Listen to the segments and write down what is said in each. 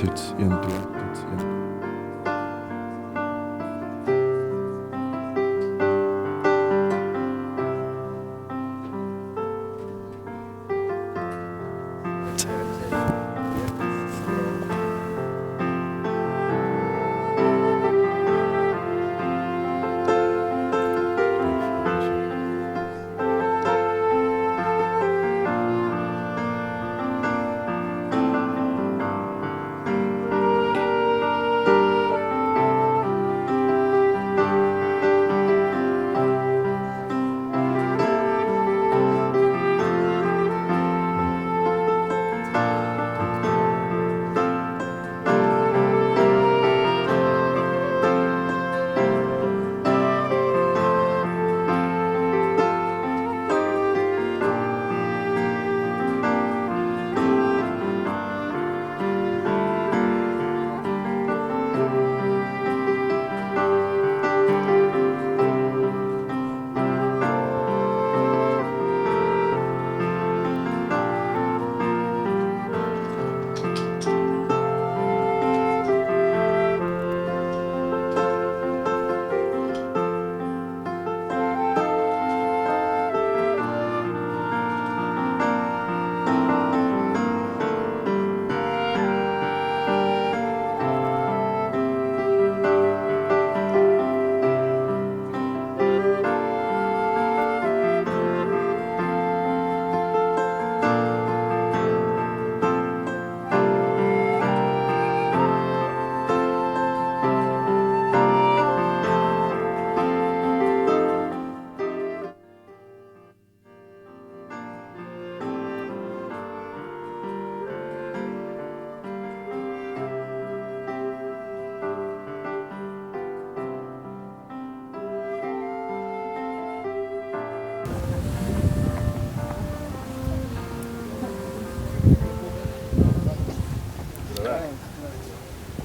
toets 1 2 toets 1.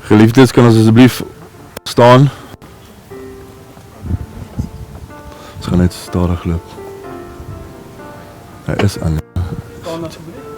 Geliefdes, kan ons asseblief staan? Ons gaan net stadig loop. Hy is aan. Staan asseblief.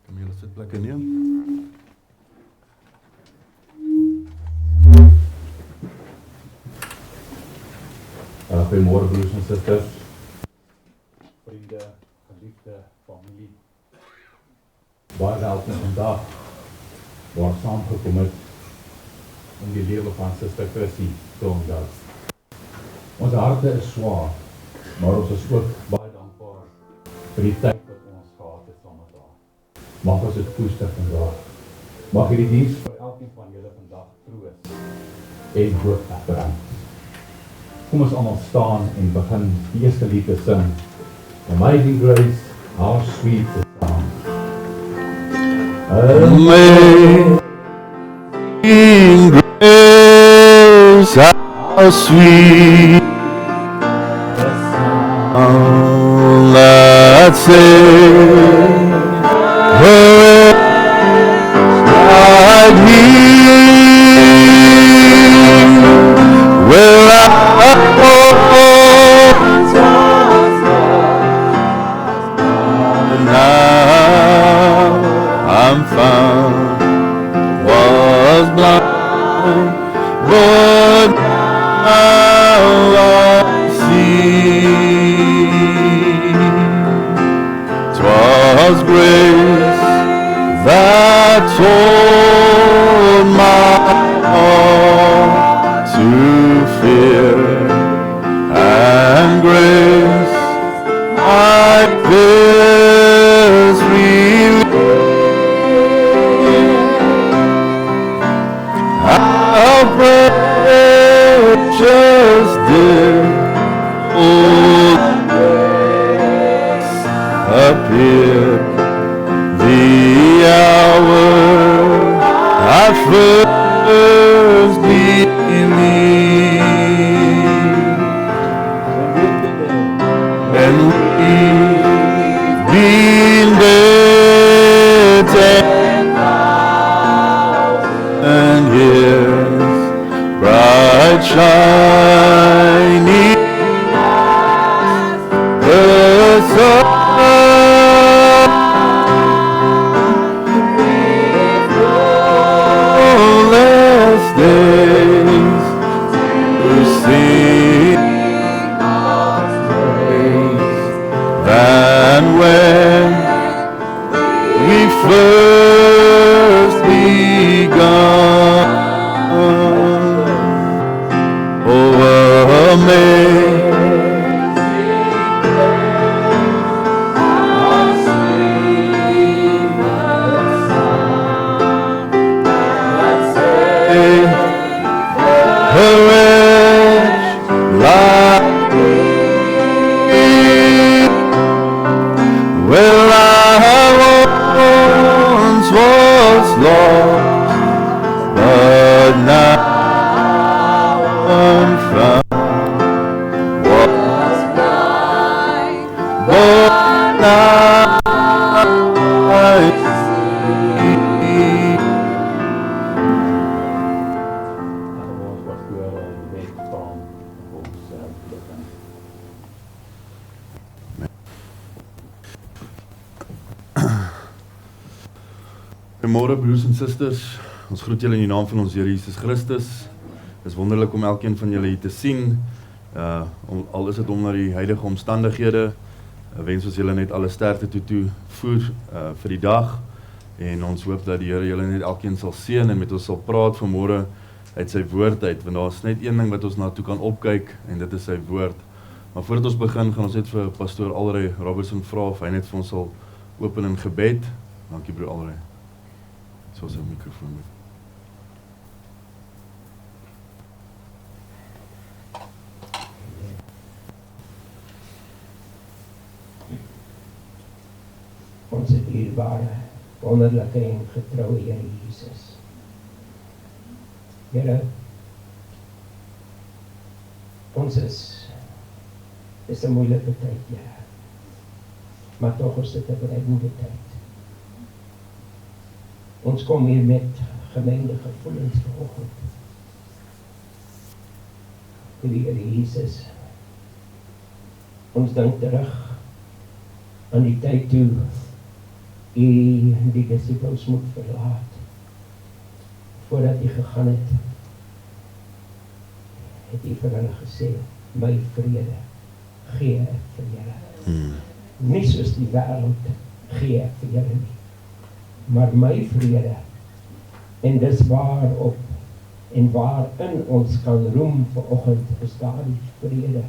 Kom julle sitplekke neem. Goeiemôre broers en susters, vriende, geliefde familie. Baie welkom vandag waar ons saamgekom het om die lewe van Suster Chrissy te onthou. Ons harte is swaar, maar ons is ook baie dankbaar vir die tyd wat ons gehad het saam met haar. Mag ons dit koester vandag. Mag hierdie diens vir elkeen van julle vandag troos en hoop bring. Kom ons almal staan en begin die eerste lied te sing. Amazing Grace, how sweet the sound. Amazing grace, how sweet the sound. all that saved her like me. Well, now I'm found, was blind, but now I see. 'Twas grace that told my heart to fear and grace like this relief. How precious did appear the hour I first believed, and we've been there 10,000 years, bright shining the sun. And when we first begun, oh, amazing how sweet the sound that saved a wretch like me. Well, I once was lost, but now I'm found. Was blind, but now I see. Ons was door die wet van ons lichaam. Goeiemôre broers en susters, ons groet julle in die naam van ons Here Jesus Christus. Het is wonderlik om elkeen van julle hier te sien, al is het onder die huidige omstandighede. Wens ons julle net alle sterkte toevoer vir die dag, en ons hoop dat die Here julle net elkeen sal seën en met ons sal praat vanmôre uit sy woord uit, want daar is net een ding wat ons na toe kan opkyk, en dit is sy woord. Maar voordat ons begin, gaan ons net vir pastoor Alrey Robertson vra of hy net vir ons sal open in gebed. Dankie broer Alrey. Zoals een microfoon met. Onze dierbare, wonderlijke en getrouwe Heer Jezus. Heere, ons is een moeilijke tijd, ja. Maar toch is het een bereidende tijd. Ons kom hier met gemengde gevoelens vanoggend. Heer Jezus, ons dink terug aan die tyd toe U die disciples moet verlaat. Voordat U gegaan het U vir hulle gesê, my vrede gee ek vir julle. Nie soos die wêreld gee ek vir julle nie, maar my vrede, en dis waarop en waarin ons kan roem vanoggend, is daardie vrede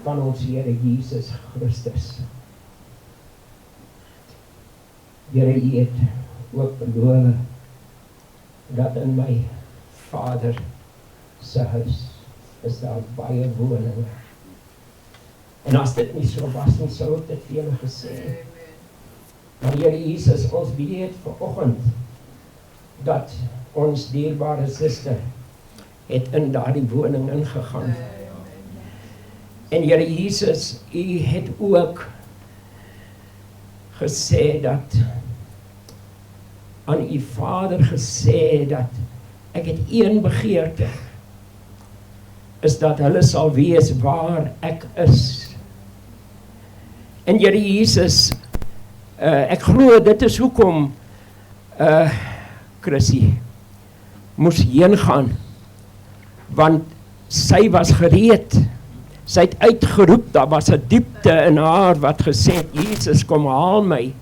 van ons Here Jesus Christus. Here, U het ook beloof dat in my Vader se huis is daar baie woninge. En as dit nie so was nie, sou ek dit vir julle gesê. Maar Here Jesus, ons weet vanoggend dat ons dierbare suster het in daardie woning ingegaan. En Here Jesus, U het ook gesê dat aan U Vader gesê dat ek het een begeerte, is dat hulle sal wees waar ek is. En Here Jesus, ek glo dit is hoekom Chrissy moes heen gaan, want sy was gereed. Sy het uitgeroep, daar was 'n diepte in haar wat gesê het, Jesus, kom haal my.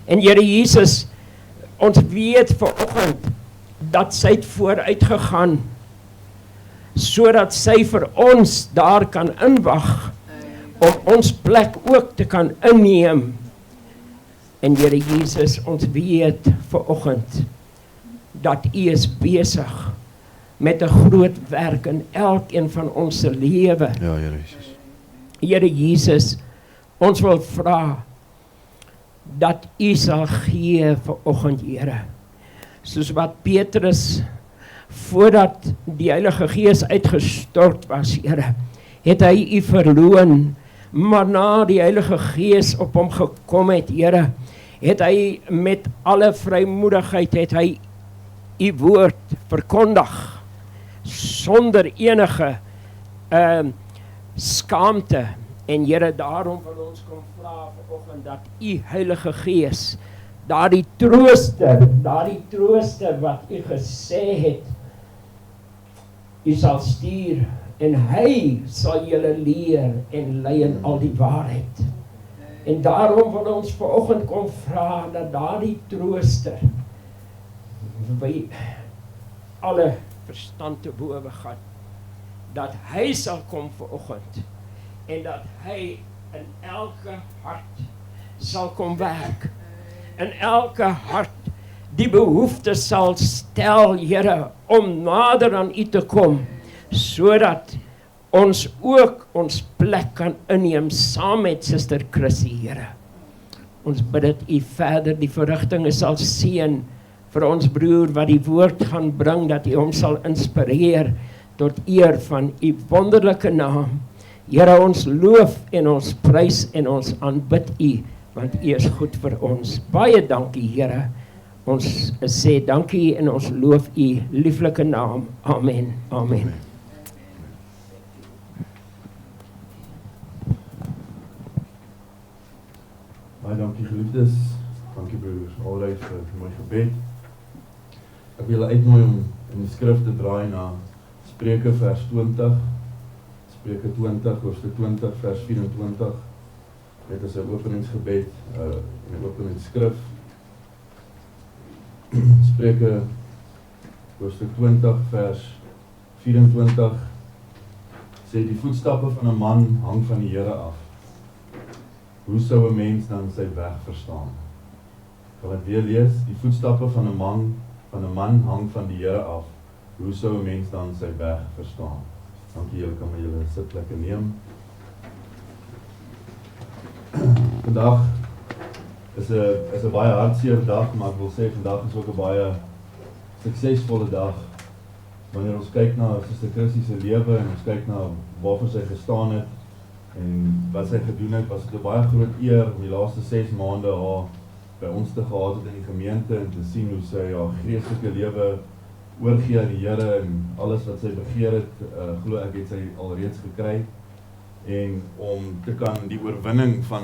En Here Jesus, Ons weet vanoggend dat sy het vooruit gegaan, sodat sy vir ons daar kan inwag, om ons plek ook te kan inneem. En Here Jesus, ons weet vanoggend dat U is besig met 'n groot werk in elkeen van ons se lewe. Ja, Here Jesus. Here Jesus, ons wil vra dat U sal gee vanoggend, Here. Soos wat Petrus, voordat die Heilige Gees uitgestort was, Here, het hy U verloon, maar na die Heilige Gees op hom gekom het, Here, het hy met alle vrymoedigheid, het hy U woord verkondig, sonder enige skaamte. En Here, daarom wil ons kom vra vanoggend dat U Heilige Gees, daardie trooster wat U gesê het, U sal stuur, en hy sal julle leer en lei in al die waarheid. En daarom wil ons vanoggend kom vra dat daardie trooster by alle verstand te bowe gaan, dat hy sal kom vanoggend en dat hy in elke hart sal kom werk, in elke hart die behoefte sal stel, Here, om nader aan U te kom, sodat ons ook ons plek kan inneem saam met Suster Chrissy, Here. Ons bid dat U verder die verrigtinge sal seën vir ons broer wat die woord gaan bring, dat U hom sal inspireer tot eer van U wonderlike naam. Here, ons loof en ons prys en ons aanbid U, want U is goed vir ons. Baie dankie, Here. Ons sê dankie en ons loof U lieflike naam. Amen. Amen. Baie dankie geliefdes, dankie broer Alryd vir my gebed. Ek wil julle uitnooi om in die skrif te draai na Spreuke vers 20, Spreuke 20, hoofstuk 20 vers 24. Dit is 'n openingsgebed, 'n openingsskrif. Spreuke hoofstuk 20 vers 24 sê die voetstappe van 'n man hang van die Here af. Hoe sou 'n mens dan sy weg verstaan? Ek gaan dit weer lees. Die voetstappe van 'n man hang van die Here af. Hoe sou 'n mens dan sy weg verstaan? Dankie, julle kan maar julle sitplekke neem. Vandag is 'n baie hartseer dag, maar ek wil sê vandag is ook 'n baie suksesvolle dag. Wanneer ons kyk na Suster Chrissy se lewe en ons kyk na waarvoor sy gestaan het en wat sy gedoen het, was dit 'n baie groot eer om die laaste 6 maande haar by ons te gehad het in die gemeente en te sien hoe sy haar geestelike lewe oorgee aan die Here en alles wat sy begeer het, glo ek het sy alreeds gekry. En om te kan die oorwinning van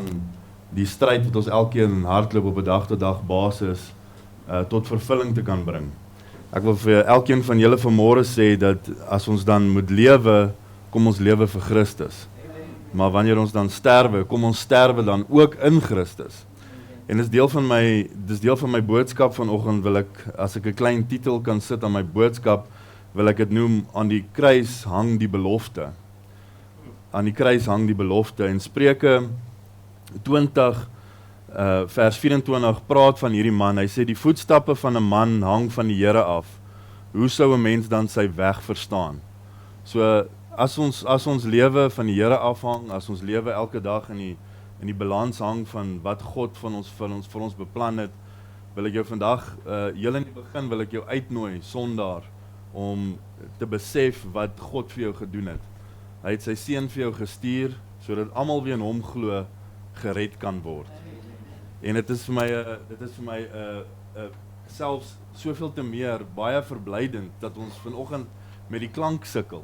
die stryd wat ons elkeen hardloop op 'n dag-tot-dag basis tot vervulling te kan bring. Ek wil vir elkeen van julle vanmôre sê dat as ons dan moet lewe, kom ons lewe vir Christus. Maar wanneer ons dan sterwe, kom ons sterwe dan ook in Christus. En dis deel van my boodskap vanoggend, wil ek, as ek 'n klein titel kan sit aan my boodskap, wil ek dit noem, aan die kruis hang die belofte. Aan die kruis hang die belofte. En Spreuke 20 vers 24 praat van hierdie man. Hy sê die voetstappe van 'n man hang van die Here af. Hoe sou 'n mens dan sy weg verstaan? So as ons lewe van die Here afhang, as ons lewe elke dag in die balans hang van wat God vir ons beplan het, wil ek jou vandag, heel in die begin wil ek jou uitnooi, Sondaar, om te besef wat God vir jou gedoen het. Hy het sy seun vir jou gestuur, sodat almal wie in hom glo, gered kan word. En dit is vir my selfs soveel te meer baie verblydend dat ons vanoggend met die klank sukkel.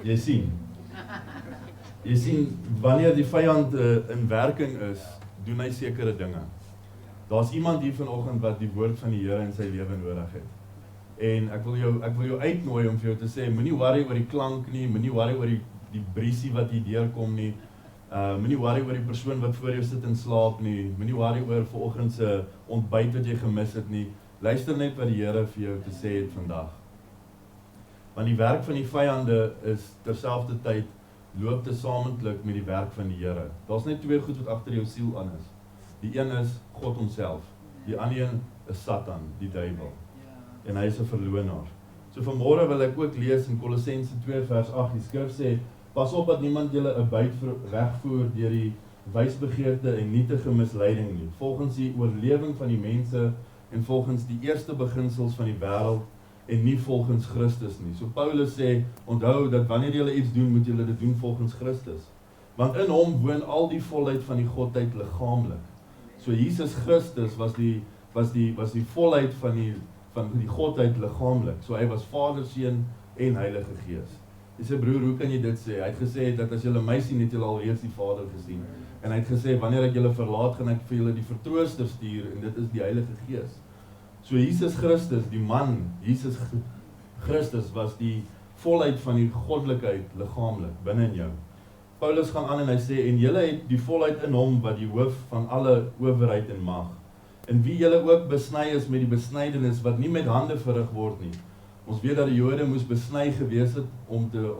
Jy sien, wanneer die vyand in werking is, doen hy sekere dinge. Daar's iemand hier vanoggend wat die woord van die Here in sy lewe nodig het. En ek wil jou uitnooi om vir jou te sê, moenie worry oor die klank nie, moenie worry oor die briesie wat hier deurkom nie. Moenie worry oor die persoon wat voor jou sit en slaap nie. Moenie worry oor vanoggend se ontbyt wat jy gemis het nie. Luister net wat die Here vir jou te sê het vandag. Want die werk van die vyande is terselfdertyd loop tesamentlik met die werk van die Here. Daar's net twee goed wat agter jou siel aan is. Die een is God homself. Die ander een is Satan, die duiwel. En hy is 'n verloner. So vanmôre wil ek ook lees in Kolossense 2 vers 8. Die skrif sê: Pas op dat niemand julle 'n byt wegvoer deur die wysbegeerte en nietige misleiding nie, volgens die oorlewing van die mense en volgens die eerste beginsels van die wêreld en nie volgens Christus nie. So Paulus sê, onthou dat wanneer julle iets doen, moet julle dit doen volgens Christus. Want in hom woon al die volheid van die godheid liggaamlik. So Jesus Christus was die volheid van die godheid liggaamlik. So hy was Vader, Seun en Heilige Gees. Hy sê, broer, hoe kan jy dit sê? Hy het gesê dat as julle my sien, het julle alreeds die Vader gesien. En hy het gesê, wanneer ek julle verlaat, gaan ek vir julle die vertrooster stuur, en dit is die Heilige Gees. So Jesus Christus, die man, Jesus Christus was die volheid van die goddelikheid liggaamlik binne in jou. Paulus gaan aan en hy sê, en julle het die volheid in hom wat die hoof van alle owerheid en mag. En wie julle ook besny is met die besnydenis wat nie met hande verrig word nie. Ons weet dat die Jode moes besny gewees het om te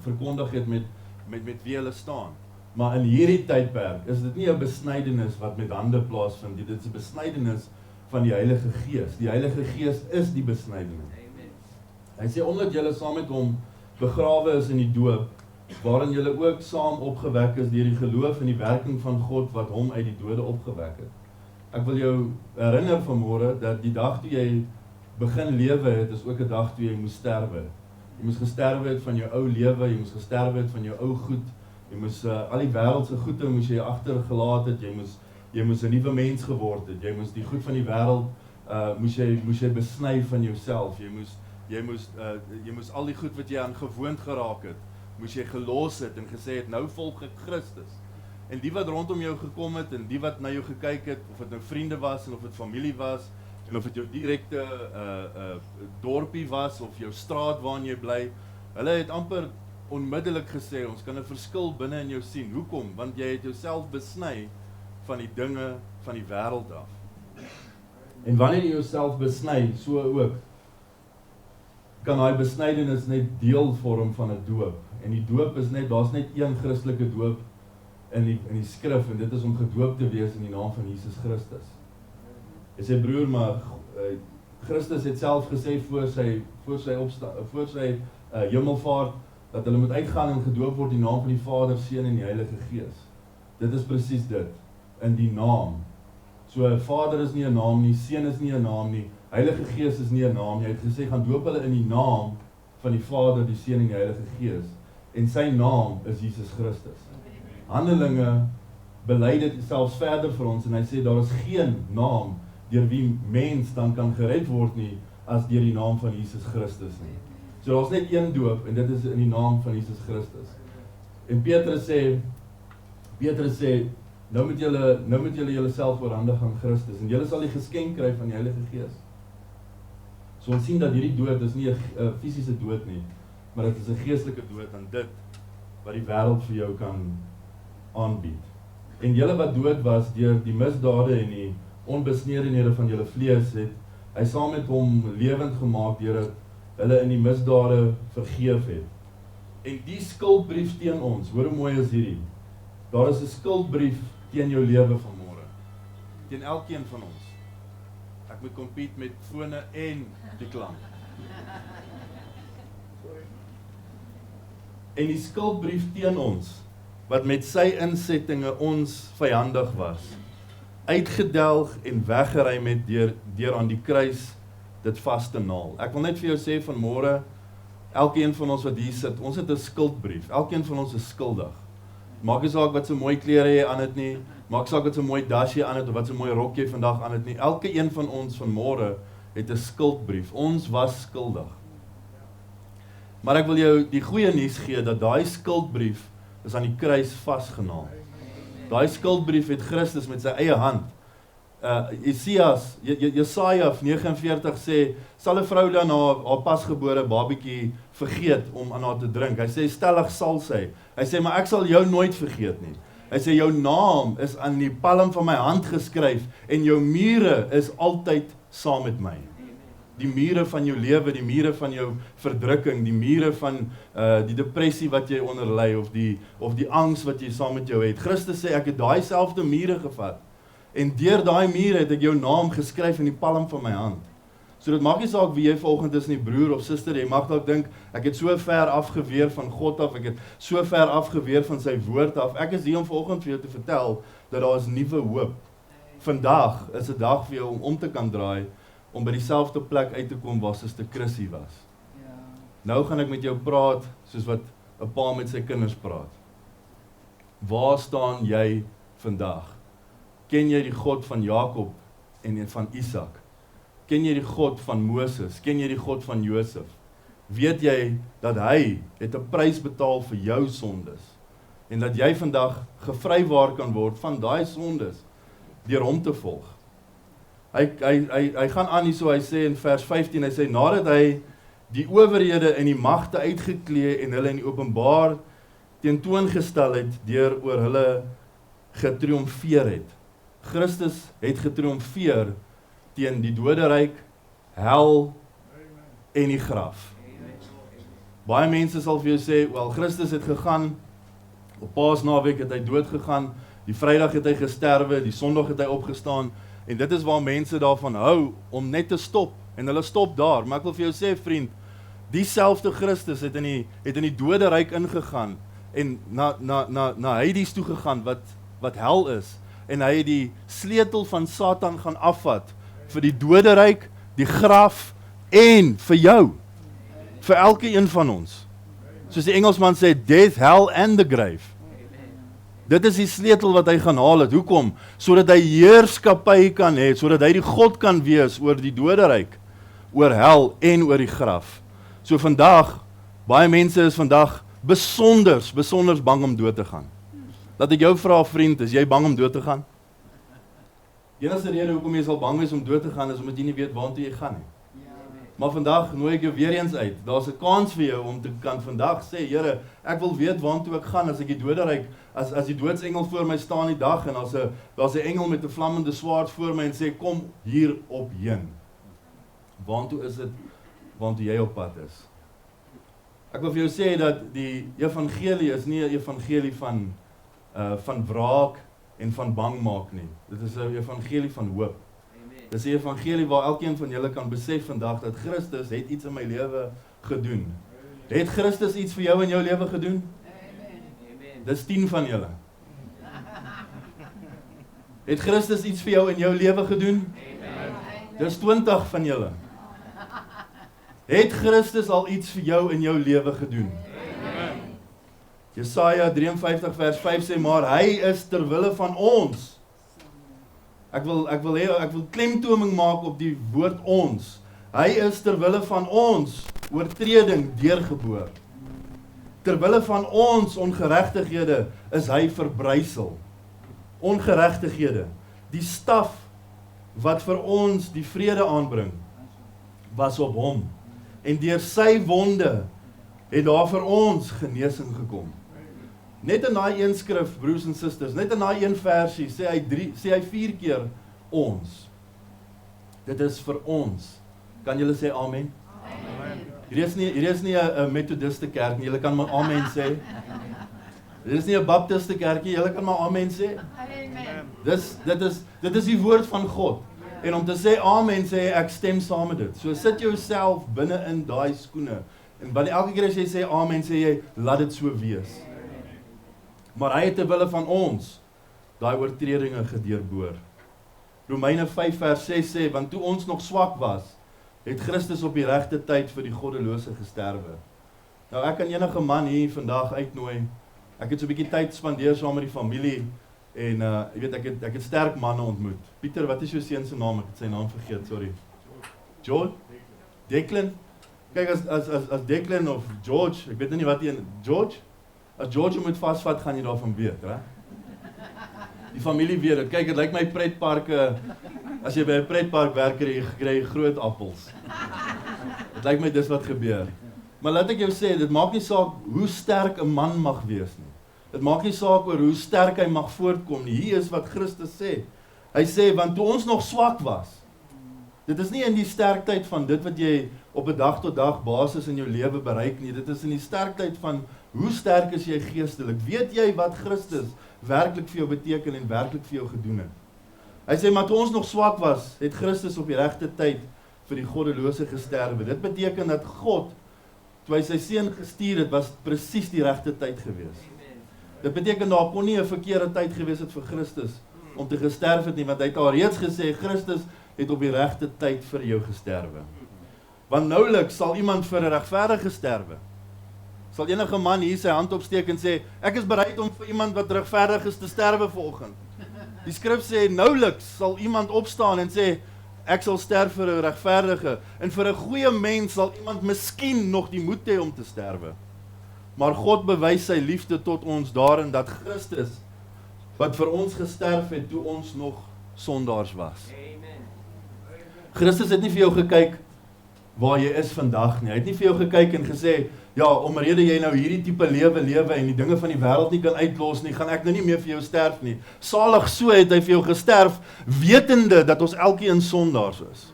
verkondig het met wie hulle staan. Maar in hierdie tydperk is dit nie 'n besnydenis wat met hande plaasvind nie, dit is 'n besnydenis van die Heilige Gees. Die Heilige Gees is die besnydenis. Hy sê, omdat julle saam met hom begrawe is in die doop, waarin julle ook saam opgewek is deur die geloof in die werking van God wat hom uit die dode opgewek het. Ek wil jou herinner vanmôre dat die dag toe jy begin lewe het, is ook 'n dag toe jy moes sterwe. Jy moes gesterwe het van jou ou lewe, jy moes gesterwe het van jou ou goed, jy moes al die wêreldse goede moes jy agtergelaat het, jy moes 'n nuwe mens geword het, jy moes die goed van die wêreld moes jy besny van jouself, jy moes al die goed wat jy aan gewoond geraak het, moes jy gelos het en gesê het, nou volg ek Christus. En die wat rondom jou gekom het, en die wat na jou gekyk het, of dit nou vriende was, en of dit familie was, en of dit jou direkte dorpie was, of jou straat waarin jy bly, hulle het amper onmiddellik gesê, ons kan 'n verskil binne in jou sien. Hoekom? Want jy het jouself besny van die dinge van die wêreld af. En wanneer jy jouself besny, so ook, kan daai besnydenis net deel vorm van 'n doop. En die doop is net, daar's net een Christelike doop in die skrif, en dit is om gedoop te wees in die naam van Jesus Christus. Hy sê, broer, maar Christus het self gesê voor sy hemelvaart, dat hulle moet uitgaan en gedoop word in die naam van die Vader, Seun en die Heilige Gees. Dit is presies dit, in die naam. So, Vader is nie 'n naam nie, Seun is nie 'n naam nie, Heilige Gees is nie 'n naam nie. Hy het gesê, gaan doop hulle in die naam van die Vader, die Seun en die Heilige Gees. En sy naam is Jesus Christus. Handelinge bely dit selfs verder vir ons, en hy sê, daar is geen naam deur wie mens dan kan gered word nie, as deur die naam van Jesus Christus nie. So daar's net een doop, en dit is in die naam van Jesus Christus. En Petrus sê, nou moet julle julleself oorhandig aan Christus, en julle sal die geskenk kry van die Heilige Gees. So ons sien dat hierdie dood is nie 'n fisiese dood nie, maar dit is 'n geestelike dood aan dit wat die wêreld vir jou kan aanbied. En julle wat dood was deur die misdade en die onbesnedenhede van julle vlees, het hy saam met hom lewend gemaak deurdat hulle in die misdade vergeef het. En die skuldbrief teen ons, hoor hoe mooi is hierdie. Daar is 'n skuldbrief teen jou lewe vanmôre. Teen elkeen van ons. Ek moet compete met fone en die klank. En die skuldbrief teen ons, wat met sy insettinge ons vyandig was, uitgedelg en weggeruim het deur aan die kruis dit vas te naal. Ek wil net vir jou sê vanmôre, elkeen van ons wat hier sit, ons het 'n skuldbrief. Elkeen van ons is skuldig. Maak nie saak wat so mooi klere jy aan het nie, maak saak wat so mooi das jy aan het of wat so mooi rok jy vandag aan het nie. Elke een van ons vanmôre het 'n skuldbrief. Ons was skuldig. Maar ek wil jou die goeie nuus gee dat daai skuldbrief is aan die kruis vasgenaal. Daai skuldbrief het Christus met sy eie hand Jesaja 49 sê, sal 'n vrou dan haar pasgebore babietjie vergeet om aan haar te drink. Hy sê, stellig sal sy. Hy sê, maar ek sal jou nooit vergeet nie. Hy sê, jou naam is aan die palm van my hand geskryf en jou mure is altyd saam met my. Die mure van jou lewe, die mure van jou verdrukking, die mure van die depressie wat jy onderlei of die angs wat jy saam met jou het. Christus sê, ek het daai selfde mure gevat. En deur daai mure het ek jou naam geskryf in die palm van my hand. So dit maak nie saak wie jy vanoggend is nie, broer of suster, jy mag dalk dink, ek het so ver afgeweer van God af, ek het so ver afgeweer van sy woord af. Ek is hier om vanoggend vir jou te vertel, dat daar is nuwe hoop. Vandag is 'n dag vir jou om te kan draai, om by dieselfde plek uit te kom waar Suster Chrissy was. Ja. Nou gaan ek met jou praat, soos wat 'n pa met sy kinders praat. Waar staan jy vandag? Ken jy die God van Jakob en van Isak? Ken jy die God van Moses? Ken jy die God van Josef? Weet jy dat hy het 'n prys betaal vir jou sondes? En dat jy vandag gevrywaar kan word van daai sondes deur hom te volg? Hy gaan aan hier so, hy sê in vers 15, hy sê, nadat hy die owerhede en die magte uitgeklee en hulle in die openbaar tentoongestel het, deur oor hulle getriomfeer het. Christus het getriomfeer teen die doderyk, hel en die graf. Baie mense sal vir jou sê, wel, Christus het gegaan, op Paasnaweek het hy dood gegaan, die Vrydag het hy gesterwe, die Sondag het hy opgestaan, en dit is waar mense daarvan hou, om net te stop, en hulle stop daar. Maar ek wil vir jou sê, vriend, dieselfde Christus het in die doderyk ingegaan, en na Hades toe gegaan, wat hel is, en hy het die sleutel van Satan gaan afvat, vir die doderyk, die graf, en vir jou, vir elke een van ons. Soos die Engelsman sê, death, hell and the grave. Dit is die sleutel wat hy gaan haal het. Hoekom? Sodat hy heerskappy kan hê, sodat hy die God kan wees oor die doderyk, oor hel en oor die graf. So vandag, baie mense is vandag besonders bang om dood te gaan. Laat ek jou vra, vriend, is jy bang om dood te gaan? Die enigste rede hoekom jy sal bang is om dood te gaan, is omdat jy nie weet waartoe jy gaan nie. Maar vandag nooi ek jou weer eens uit. Daar's 'n kans vir jou om te kan vandag sê, Here, ek wil weet waartoe ek gaan as ek die doderyk, as die doodsengel voor my staan die dag en daar's 'n engel met 'n vlammende swaard voor my en sê, kom hier op heen. Waartoe is dit waartoe jy op pad is? Ek wil vir jou sê dat die evangelie is nie 'n evangelie van wraak en van bang maak nie. Dit is 'n evangelie van hoop. Dit is 'n evangelie waar elkeen van julle kan besef vandag dat Christus het iets in my lewe gedoen. Het Christus iets vir jou in jou lewe gedoen? Dis 10 van julle. Het Christus iets vir jou in jou lewe gedoen? Dis 20 van julle. Het Christus al iets vir jou in jou lewe gedoen? Jesaja 53 vers 5 sê, maar hy is ter wille van ons. Ek wil klemtoning maak op die woord ons. Hy is ter wille van ons oortreding deurgeboor. Ter wille van ons ongeregtighede is hy verbrysel. Ongeregtighede, die staf wat vir ons die vrede aanbring, was op hom. En deur sy wonde het daar vir ons genesing gekom. Net in daai een skrif, broers en susters, net in daai een versie sê hy 4 keer ons. Dit is vir ons. Kan julle sê amen? Amen. Hier is nie 'n methodiste kerk nie, julle kan maar amen sê. Dit is nie 'n baptiste kerkie, julle kan maar amen sê. Amen. Dit is die woord van God. En om te sê amen, sê ek stem saam met dit. So sit jouself binne in daai skoene. En wanneer elke keer as jy sê amen, sê jy, laat dit so wees. Maar hy het ter wille van ons daai oortredinge gedeurboor. Romeine 5 vers 6 sê, want toe ons nog swak was, het Christus op die regte tyd vir die goddelose gesterwe. Nou ek kan enige man hier vandag uitnooi. Ek het so 'n bietjie tyd spandeer saam met die familie en jy weet ek het sterk manne ontmoet. Pieter, wat is jou seun se naam? Ek het sy naam vergeet, sorry. George? Declan? Kyk as Declan of George, ek weet nie wat George? As George moet vasvat, gaan jy daarvan weet, hè? Die familie weet dit. Kyk, dit lyk my pretparke, as jy by 'n pretpark werk, kry jy groot appels. Dit lyk my dis wat gebeur. Maar laat ek jou sê, dit maak nie saak hoe sterk 'n man mag wees nie. Dit maak nie saak oor hoe sterk hy mag voortkom nie. Hier is wat Christus sê. Hy sê, want toe ons nog swak was, dit is nie in die sterkheid van dit wat jy op 'n dag tot dag basis in jou lewe bereik nie. Dit is in die sterkheid van hoe sterk is jy geestelik. Weet jy wat Christus werklik vir jou beteken en werklik vir jou gedoen het? Hy sê, maar toe ons nog swak was, het Christus op die regte tyd vir die goddelose gesterwe. Dit beteken dat God, toe hy sy seun gestuur het, was presies die regte tyd gewees. Dit beteken daar kon nie 'n verkeerde tyd gewees het vir Christus om te gesterf het nie, want hy het al reeds gesê, Christus het op die regte tyd vir jou gesterwe. Want nouliks sal iemand vir 'n regverdige sterwe. Sal enige man hier sy hand opsteek en sê, ek is bereid om vir iemand wat regverdig is te sterwe vanoggend. Die skrif sê, nouliks sal iemand opstaan en sê, ek sal sterf vir 'n regverdige, en vir 'n goeie mens sal iemand miskien nog die moed hê om te sterwe. Maar God bewys sy liefde tot ons daarin dat Christus, wat vir ons gesterf het toe ons nog sondaars was. Christus het nie vir jou gekyk waar jy is vandag nie. Hy het nie vir jou gekyk en gesê, ja, omrede jy nou hierdie tipe lewe en die dinge van die wêreld nie kan uitlos nie, gaan ek nou nie meer vir jou sterf nie. Salig so het hy vir jou gesterf, wetende dat ons elkeen sondaars is.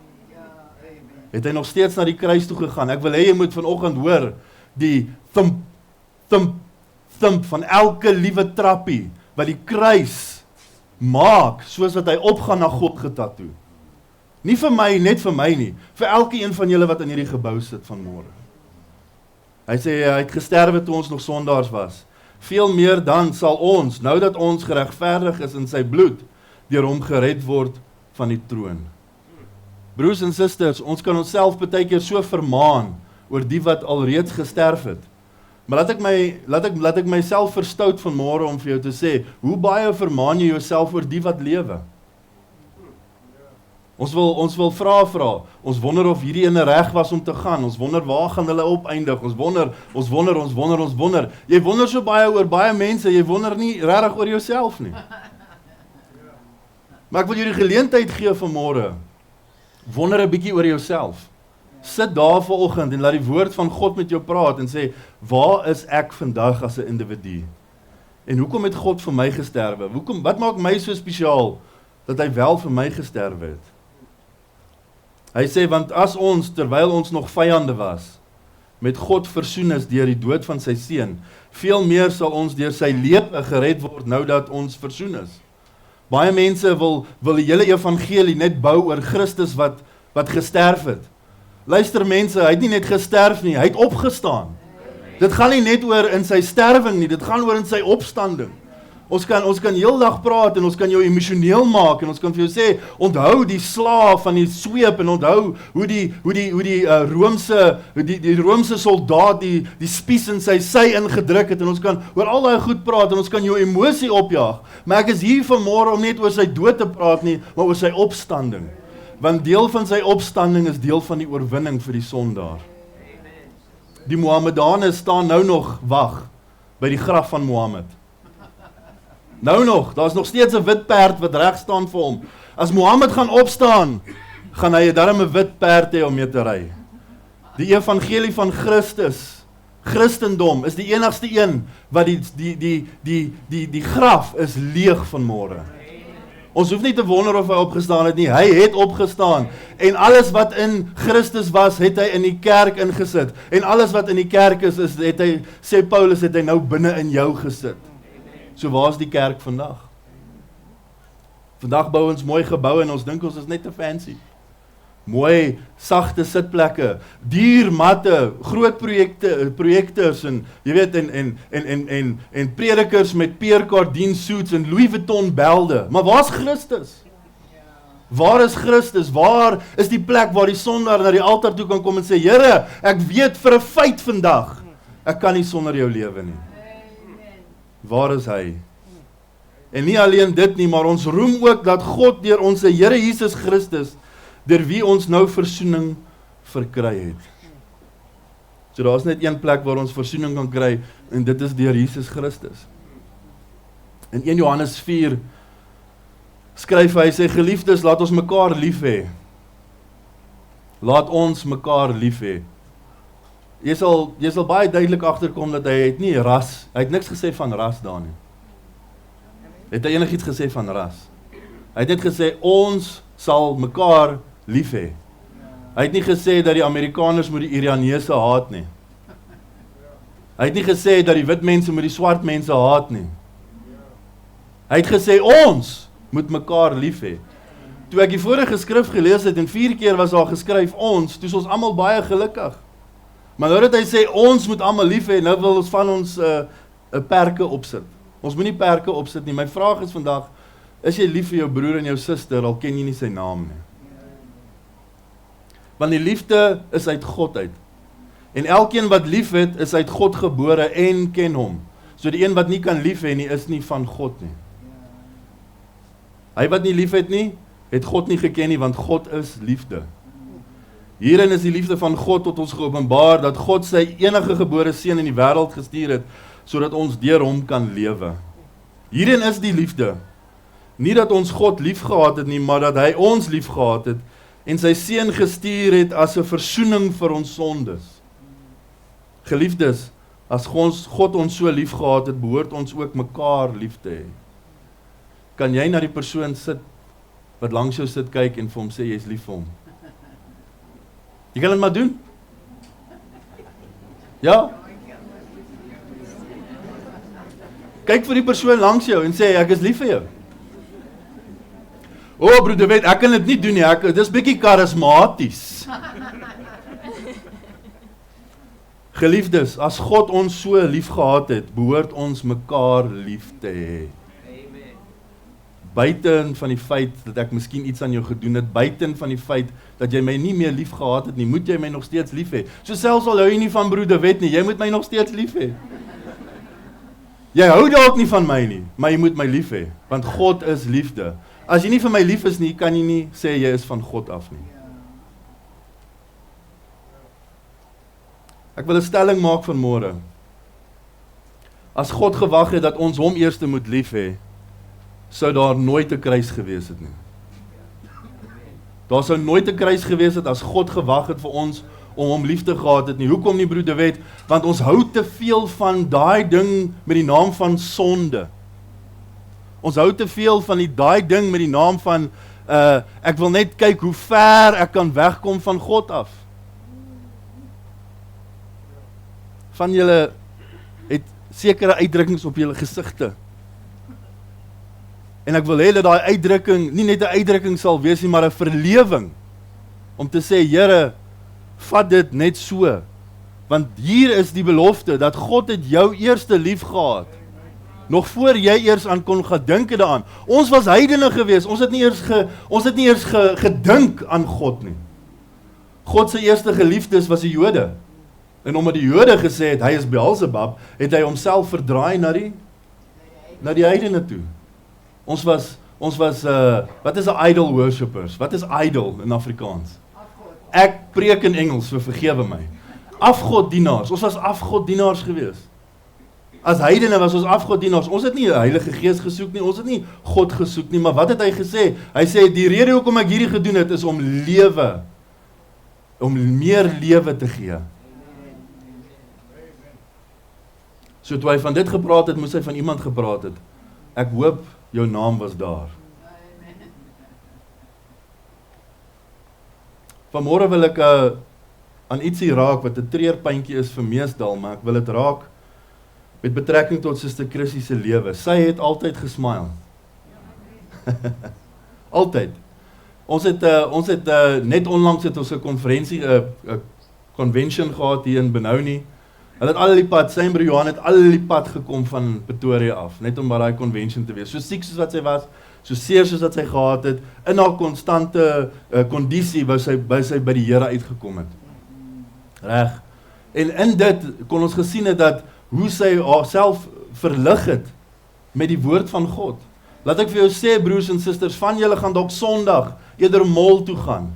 Het hy nog steeds na die kruis toe gegaan. Ek wil hê jy moet vanoggend hoor, die thump van elke liewe trappie, wat die kruis maak, soos wat hy opgaan na God getatoe. Nie vir my, net vir my nie, vir elke een van julle wat in hierdie gebou sit vanmôre. Hy sê, hy het gesterwe toe ons nog sondaars was. Veel meer dan sal ons, nou dat ons geregverdig is in sy bloed, deur hom gered word van die troon. Broers en susters, ons kan onsself baie keer so vermaan oor die wat alreeds gesterf het. Maar laat ek myself verstout vanmôre om vir jou te sê, hoe baie vermaan jy jouself oor die wat lewe? Ons wil vra, ons wonder of hierdie ene reg was om te gaan, ons wonder waar gaan hulle opeindig, ons wonder. Jy wonder so baie oor baie mense, jy wonder nie regtig oor jouself nie. Maar ek wil jou die geleentheid gee vanmôre, wonder 'n bietjie oor jouself. Sit daar vanoggend en laat die woord van God met jou praat en sê, waar is ek vandag as 'n individu? En hoekom het God vir my gesterwe? Wat maak my so spesiaal, dat hy wel vir my gesterwe het? Hy sê, want as ons, terwyl ons nog vyande was, met God versoen is deur die dood van sy seun, veel meer sal ons deur sy lewe gered word, nou dat ons versoen is. Baie mense wil die hele evangelie net bou oor Christus wat gesterf het. Luister mense, hy het nie net gesterf nie, hy het opgestaan. Dit gaan nie net oor in sy sterwing nie, dit gaan oor in sy opstanding. Ons kan heel dag praat en ons kan jou emosioneel maak en ons kan vir jou sê, onthou die slaaf van die sweep en onthou hoe die Romeinse soldaat die spies in sy sy ingedruk het en ons kan oor al daai goed praat en ons kan jou emosie opjaag. Maar ek is hier vanmôre om net oor sy dood te praat nie, maar oor sy opstanding. Want deel van sy opstanding is deel van die oorwinning vir die sondaar. Die Mohammedane staan nou nog wag by die graf van Mohammed. Nou nog, daar is nog steeds 'n wit perd wat reg staan vir hom. As Mohammed gaan opstaan, gaan hy darm 'n wit perd hê om mee te ry. Die evangelie van Christus, Christendom, is die enigste een wat die graf is leeg vanmôre. Ons hoef nie te wonder of hy opgestaan het nie, hy het opgestaan. En alles wat in Christus was, het hy in die kerk ingesit. En alles wat in die kerk is het hy, sê Paulus, het hy nou binne in jou gesit. So waar is die kerk vandag? Vandag bou ons mooi gebou en ons dink ons is net te fancy. Mooi, sagte sitplekke, duur matte, groot projekteurs en jy weet en predikers met Pierre Cardin suits en Louis Vuitton belde. Maar waar is Christus? Waar is Christus? Waar is die plek waar die sondaar na die altaar toe kan kom en sê, Here, ek weet vir 'n feit vandag, ek kan nie sonder jou lewe nie. Waar is hy? En nie alleen dit nie, maar ons roem ook dat God deur ons Here Jesus Christus, deur wie ons nou versoening verkry het. So daar is net een plek waar ons versoening kan kry, en dit is deur Jesus Christus. In 1 Johannes 4 skryf hy, sê, geliefdes, laat ons mekaar lief hê. Laat ons mekaar lief hê. Jy sal baie duidelik agterkom dat hy het nie ras, hy het niks gesê van ras daar nie. Het hy enigiets gesê van ras? Hy het net gesê, ons sal mekaar lief hê. Hy het nie gesê dat die Amerikaners moet die Iraneese haat nie. Hy het nie gesê dat die wit mense moet die swart mense haat nie. Hy het gesê, ons moet mekaar lief hê. Toe ek die vorige skrif gelees het, en 4 keer was daar geskryf ons, toe is ons almal baie gelukkig. Maar nou dat hy sê, ons moet almal lief hê, nou wil ons van ons perke opsit. Ons moet nie perke opsit nie. My vraag is vandag, is jy lief vir jou broer en jou suster, al ken jy nie sy naam nie? Want die liefde is uit God uit. En elkeen wat lief het, is uit God gebore en ken hom. So die een wat nie kan lief hê nie, is nie van God nie. Hy wat nie lief het nie, het God nie geken nie, want God is liefde. Hierin is die liefde van God tot ons geopenbaar, dat God sy enige gebore seun in die wêreld gestuur het, sodat ons deur hom kan lewe. Hierin is die liefde. Nie dat ons God lief gehad het nie, maar dat hy ons lief gehad het, en sy seun gestuur het as 'n versoening vir ons sondes. Geliefdes, as God ons so lief gehad het, behoort ons ook mekaar lief te hê. Kan jy na die persoon sit, wat langs jou sit kyk en vir hom sê, jy is lief vir hom? Jy kan dit maar doen. Ja? Kyk vir die persoon langs jou en sê, ek is lief vir jou. O, broeder, weet, ek kan dit nie doen nie, dit is bietjie charismaties. Geliefdes, as God ons so lief gehad het, behoort ons mekaar lief te hê. Buiten van die feit dat ek miskien iets aan jou gedoen het, buiten van die feit dat jy my nie meer lief gehad het nie, moet jy my nog steeds lief hê. So selfs al hou jy nie van broeder Wet nie, jy moet my nog steeds lief hê. Jy hou dalk nie van my nie, maar jy moet my lief hê, want God is liefde. As jy nie vir my lief is nie, kan jy nie sê jy is van God af nie. Ek wil 'n stelling maak vanmôre. As God gewag het dat ons hom eerste moet lief hê, sou daar nooit 'n kruis gewees het nie. Daar sou nooit 'n kruis gewees het as God gewag het vir ons om hom lief te gehad het nie. Hoekom nie, broeder Wet? Want ons hou te veel van daai ding met die naam van sonde. Ons hou te veel van daai ding met die naam van ek wil net kyk hoe ver ek kan wegkom van God af. Van julle het sekere uitdrukkings op julle gesigte. En ek wil hê dat daai uitdrukking nie net 'n uitdrukking sal wees nie, maar 'n verlewing om te sê, Here, vat dit net so. Want hier is die belofte dat God het jou eerste lief gehad. Nog voor jy eers aan kon gedink het daaraan. Ons was heidene gewees. Ons het nie eers gedink aan God nie. God se eerste geliefdes was die Jode. En omdat die Jode gesê het hy is Beelzebub, het hy homself verdraai na die heidene toe. Ons was wat is 'n idol worshippers? Wat is idol in Afrikaans? Ek preek in Engels, so vergewe my. Afgoddienaars. Ons was afgoddienaars gewees. As heidene was ons afgoddienaars. Ons het nie die Heilige Gees gesoek nie, ons het nie God gesoek nie, maar wat het hy gesê? Hy sê die rede hoekom ek hierdie gedoen het is om meer lewe te gee. So toe hy van dit gepraat het, moes hy van iemand gepraat het. Ek hoop jou naam was daar. Vanmôre wil ek aan ietsie raak wat 'n treurpuntjie is vir Meesdal, maar ek wil dit raak met betrekking tot Suster Chrissie se lewe. Sy het altyd gesmile. Altyd. Ons het net onlangs het ons 'n konferensie, 'n convention gehad hier in Benoni. Hulle het al die pad, sy en broer Johan het al die pad gekom van Pretoria af, net om by daai convention te wees. So siek soos wat sy was, so seer soos wat sy gehad het, in haar konstante kondisie wou sy by die Here uitgekom het. Reg. En in dit kon ons gesien het dat hoe sy haarself verlig het met die woord van God. Laat ek vir jou sê, broers en susters, van julle gaan dalk Sondag eerder mall toe gaan.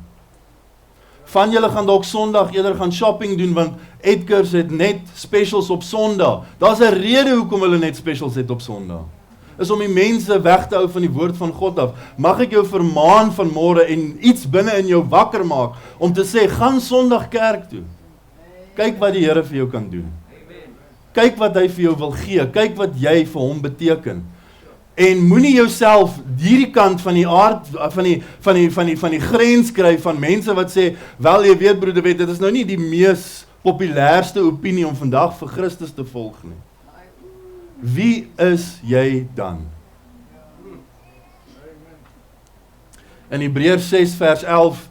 Van julle gaan dalk Sondag eerder gaan shopping doen, want Edgars het net specials op Sondag. Daar's 'n rede hoekom hulle net specials het op Sondag. is om die mense weg te hou van die woord van God af. Mag ek jou vermaan vanmôre en iets binne in jou wakker maak, om te sê, gaan Sondag kerk toe. Kyk wat die Here vir jou kan doen. Kyk wat hy vir jou wil gee, kyk wat jy vir hom beteken. En moenie jouself hierdie kant van die aard, van die grens kry van mense wat sê, wel jy weet broeder, dit is nou nie die mees populairste opinie om vandag vir Christus te volg nie. Wie is jy dan? In Hebreërs 6 vers 11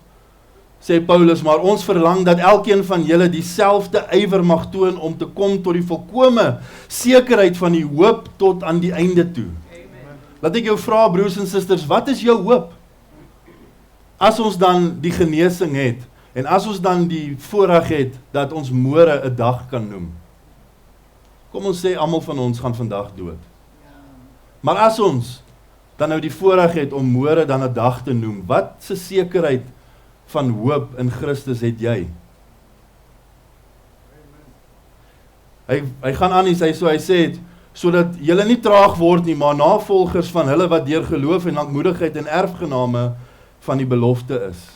sê Paulus, maar ons verlang dat elkeen van julle dieselfde ywer mag toon om te kom tot die volkome sekerheid van die hoop tot aan die einde toe. Laat ek jou vra, broers en susters, wat is jou hoop? As ons dan die genesing het, en as ons dan die voorreg het, dat ons môre 'n dag kan noem. Kom ons sê, almal van ons gaan vandag dood. Maar as ons dan nou die voorreg het om môre dan 'n dag te noem, wat se sekerheid van hoop in Christus het jy? Hy gaan aan en hy sê, sodat julle nie traag word nie, maar navolgers van hulle wat deur geloof en lankmoedigheid en erfgename van die belofte is.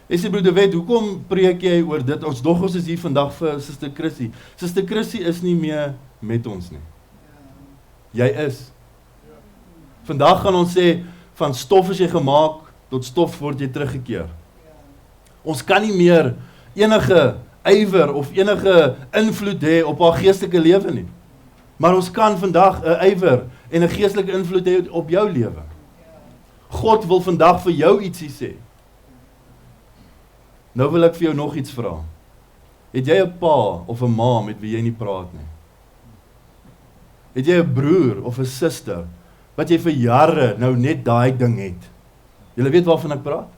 Jy sê, broeder Wet, hoekom preek jy oor dit? Ons is hier vandag vir Suster Chrissy. Suster Chrissy is nie meer met ons nie. Jy is. Vandag gaan ons sê, van stof is jy gemaak, tot stof word jy teruggekeer. Ons kan nie meer enige ywer of enige invloed hê op haar geestelike lewe nie. Maar ons kan vandag 'n ywer en 'n geestelike invloed hê op jou lewe. God wil vandag vir jou ietsie sê. Nou wil ek vir jou nog iets vra. Het jy 'n pa of 'n ma met wie jy nie praat nie? Het jy 'n broer of 'n suster wat jy vir jare nou net daai ding het? Julle weet waarvan ek praat?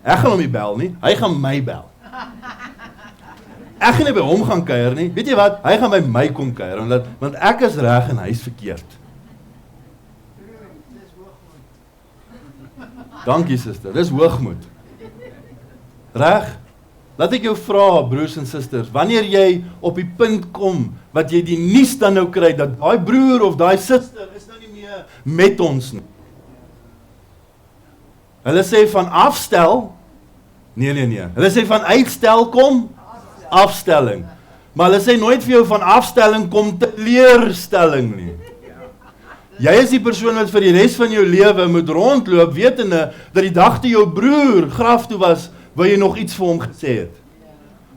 Ek gaan hom nie bel nie, hy gaan my bel. Ek gaan nie by hom gaan kuier nie. Weet jy wat? Hy gaan by my kom kuier, want ek is reg en hy is verkeerd. Dankie suster, dis hoogmoed. Reg? Laat ek jou vra, broers en susters, wanneer jy op die punt kom, wat jy die nuus dan nou kry, dat daai broer of daai suster is nou nie meer met ons nie. Hulle sê van afstel, nee. Hulle sê van uitstel kom, afstelling. Maar hulle sê nooit vir jou van afstelling kom teleurstelling nie. Jy is die persoon wat vir die res van jou lewe moet rondloop, wetende dat die dag toe jou broer graf toe was, wil jy nog iets vir hom gesê het.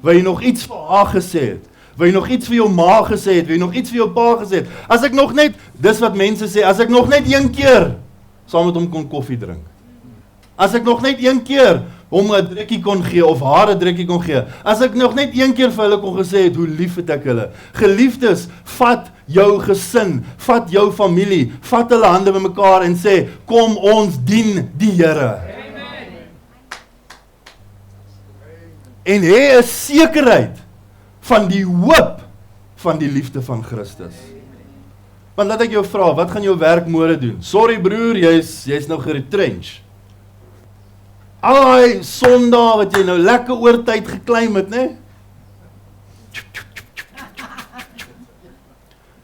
Wil jy nog iets vir haar gesê het. Wil jy nog iets vir jou ma gesê het. Wil jy nog iets vir jou pa gesê het. As ek nog net, dis wat mense sê, as ek nog net een keer saam met hom kon koffie drink. As ek nog net een keer hom 'n drukkie kon gee, of haar 'n drukkie kon gee. As ek nog net een keer vir hulle kon gesê het, hoe lief het ek hulle. Geliefdes, vat jou gesin, vat jou familie, vat hulle hande bymekaar en sê, kom ons dien die Here. En hê 'n sekerheid van die hoop van die liefde van Christus. Want laat ek jou vra, wat gaan jou werk môre doen? Sorry broer, jy's nou geretrench. Al die Sondae wat jy nou lekker oortyd geklim het, né?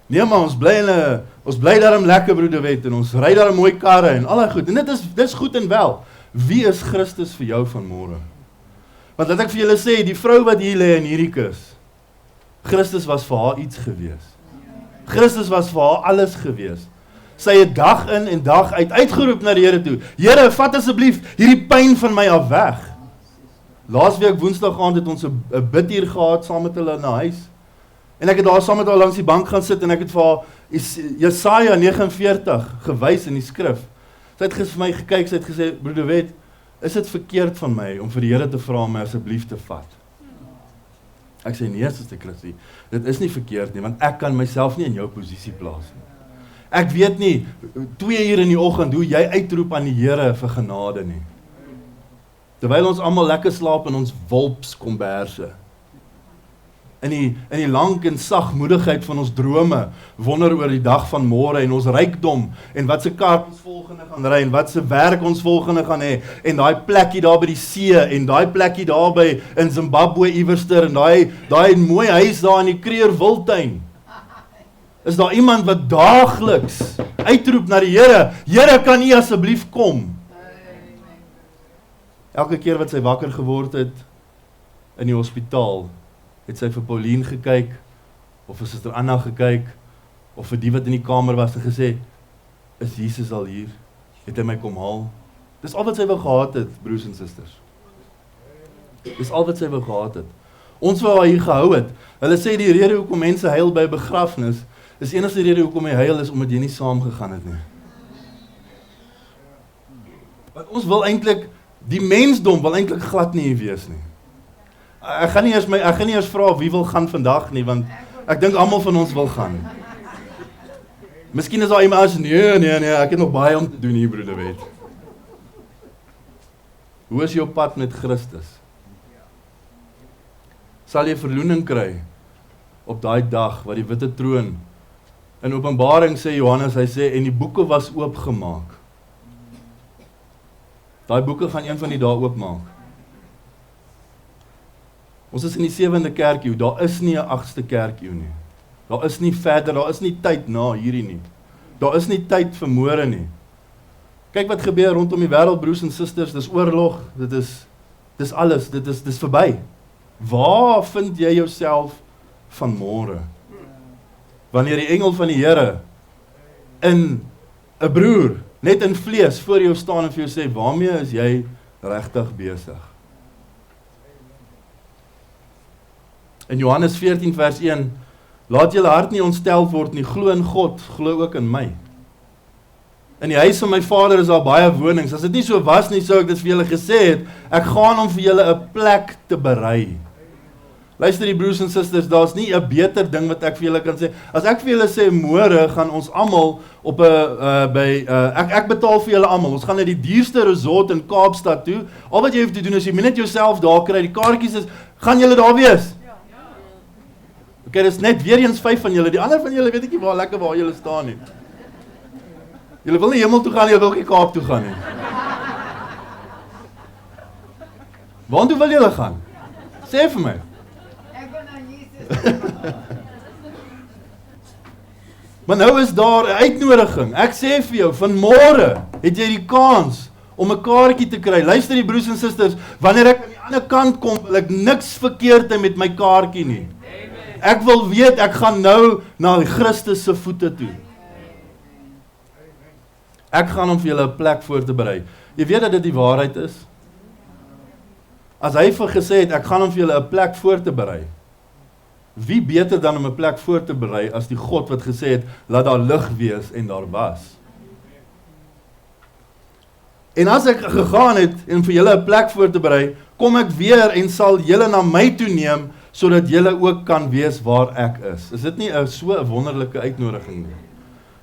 Nee, maar ons bly daarom lekker broeder Wet en ons ry daar 'n mooi karre en al daai goed. En dit is goed en wel. Wie is Christus vir jou vanmôre? Want laat ek vir julle sê, die vrou wat hier lê in hierdie kus, Christus was vir haar iets gewees. Christus was vir haar alles gewees. Sy het dag in en dag uit uitgeroep na die Here toe. Here, vat asseblief hierdie pyn van my af weg. Laasweek Woensdag aand het ons 'n biduur gehad saam met hulle na huis. En ek het daar saam met haar langs die bank gaan sit en ek het vir haar Jesaja 49 gewys in die skrif. Sy het vir my gekyk, sy het gesê, broeder Wet, is dit verkeerd van my om vir die Here te vra om my asseblief te vat? Ek sê nee, Suster Chrissy, dit is nie verkeerd nie, want ek kan myself nie in jou posisie plaas nie. Ek weet nie, 2 uur in die oggend, hoe jy uitroep aan die Here vir genade nie. Terwyl ons almal lekker slaap in ons wolpskomberse. In die lank en sagmoedigheid van ons drome, wonder oor die dag van môre en ons rykdom, en wat se kar ons volgende gaan ry, en wat se werk ons volgende gaan hê, en daai plekkie daar by die see, en daai plekkie daar by in Zimbabwe iewerster, en daai mooi huis daar in die Kreer Wildtuin. Is daar iemand wat daagliks uitroep na die Here, Here, kan U asseblief kom? Elke keer wat sy wakker geword het in die hospitaal, het sy vir Pauline gekyk, of vir Suster Anna gekyk, of vir die wat in die kamer was en gesê, is Jesus al hier? Het hy my kom haal? Dis al wat sy wou gehad het, broers en susters. Dis al wat sy wou gehad het. Ons wou haar hier gehou het. Hulle sê die rede hoekom mense huil by begrafnis, is enigste rede hoekom jy huil is omdat jy nie saam gegaan het nie. Want ons wil eintlik, die mensdom wil eintlik glad nie hier wees nie. Ek gaan nie eers vra wie wil gaan vandag nie, want ek dink almal van ons wil gaan. Miskien is daar iemand as, nee, ek het nog baie om te doen hier, broeder Wet. Hoe is jou pad met Christus? Sal jy verloening kry op daai dag, wat die witte troon, in Openbaring sê Johannes, hy sê, en die boeke was oopgemaak. Daai boeke gaan een van die dae oopmaak. Ons is in die 7de kerkjou, daar is nie 'n 8ste kerkjou nie. Daar is nie verder, daar is nie tyd na hierdie nie. Daar is nie tyd vir môre nie. Kyk wat gebeur rondom die wêreld, broers en susters, dis oorlog, dis alles, dis verby. Waar vind jy jouself van môre? Wanneer die engel van die Here in 'n broer, net in vlees, voor jou staan en vir jou sê, waarmee is jy regtig besig? In Johannes 14 vers 1, laat julle hart nie ontsteld word nie, glo in God, glo ook in my. In die huis van my Vader is daar baie wonings. As dit nie so was nie, sou ek dit vir julle gesê het, ek gaan om vir julle 'n plek te berei. Luister die broers en susters, daar's nie 'n beter ding wat ek vir julle kan sê. As ek vir julle sê, môre gaan ons almal op 'n ek betaal vir julle almal. Ons gaan na die duurste resort in Kaapstad toe. Al wat jy hoef te doen is jy moet net jouself daar kry. Die kaartjies is, gaan julle daar wees? Okay, dis net weer eens 5 van julle. Die ander van julle weet ek nie waar julle staan nie. Julle wil nie hemel toe gaan, julle wil nie Kaap toe gaan nie. Waartoe wil julle gaan? Sê vir my. Maar nou is daar 'n uitnodiging. Ek sê vir jou, vanmôre het jy die kans om 'n kaartjie te kry. Luister die broers en susters, wanneer ek aan die ander kant kom, wil ek niks verkeerd hê met my kaartjie nie. Ek wil weet, ek gaan nou na Christus se voete toe. Ek gaan om vir julle 'n plek voor te berei. Jy weet dat dit die waarheid is? As hy vir gesê het, ek gaan om vir julle 'n plek voor te berei. Wie beter dan om 'n plek voor te berei as die God wat gesê het, laat daar lig wees en daar was. En as ek gegaan het en vir julle 'n plek voor te berei, kom ek weer en sal julle na my toe neem, sodat julle ook kan wees waar ek is. Is dit nie so 'n wonderlike uitnodiging nie?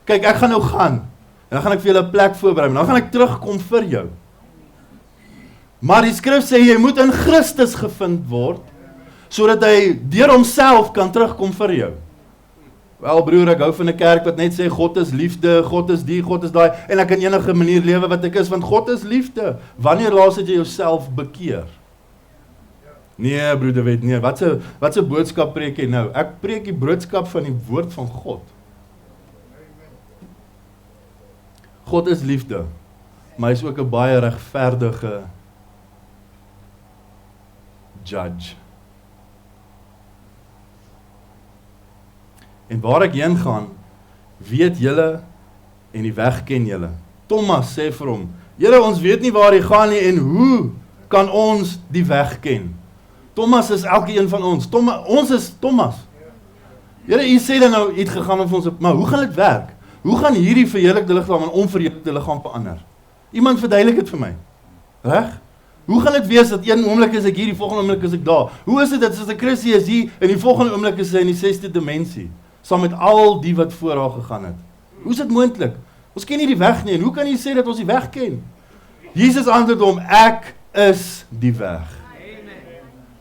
Kyk, ek gaan nou gaan, en dan gaan ek vir julle 'n plek voorberei, en dan gaan ek terugkom vir jou. Maar die skrif sê, jy moet in Christus gevind word, sodat hy deur homself kan terugkom vir jou. Wel broer, ek hou van 'n kerk wat net sê, God is liefde, God is die, God is daai, en ek kan enige manier lewe wat ek is, want God is liefde. Wanneer laas het jy jouself bekeer? Nee, broeder Wet, nee, wat se boodskap preek jy nou? Ek preek die boodskap van die woord van God. God is liefde, maar hy is ook 'n baie regverdige judge. En waar ek heen gaan, weet julle en die weg ken julle. Thomas sê vir hom, Here, ons weet nie waar jy gaan nie en hoe kan ons die weg ken? Thomas is elke een van ons. Ons is Thomas. Here, u sê dan nou, u het gegaan om vir ons, maar hoe gaan dit werk? Hoe gaan hierdie verheerlikte liggaam en onverheerlikte liggaam verander? Iemand verduidelik dit vir my. Reg? Hoe gaan dit wees dat een oomblik is ek hier, die volgende oomblik is ek daar? Hoe is dit dat as 'n Christen is hier en die volgende oomblik is hy in die 6de dimensie, saam met al die wat voor haar gegaan het? Hoe is dit moontlik? Ons ken nie die weg nie, en hoe kan jy sê dat ons die weg ken? Jesus antwoord hom, ek is die weg.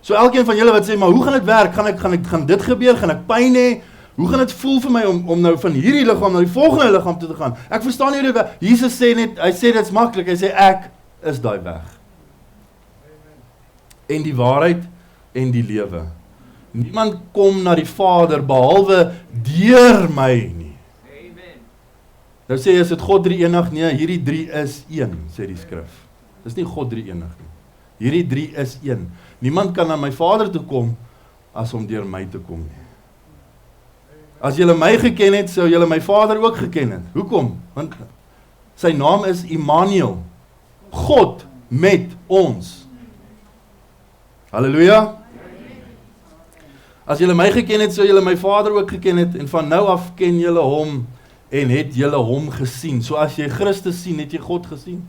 So elkeen van julle wat sê, maar hoe gaan dit werk? Gaan dit gebeur? Gaan ek pyn hê? Hoe gaan dit voel vir my om nou van hierdie liggaam na die volgende liggaam toe te gaan? Ek verstaan nie hoe dit. Jesus sê net, hy sê dit's maklik. Hy sê ek is daai weg. En die waarheid en die lewe. Niemand kom na die Vader behalwe deur my nie. Nou sê jy, is dit God drie-enig? Nee, hierdie drie is een, sê die skrif. Dis nie God drie-enig nie. Hierdie drie is een. Niemand kan na my Vader toe kom, as om deur my te kom nie. As julle my geken het, sou julle my Vader ook geken het. Hoekom? Want sy naam is Immanuel. God met ons. Halleluja. As julle my geken het, sou julle my Vader ook geken het, en van nou af ken julle hom, en het julle hom gesien. So as jy Christus sien, het jy God gesien.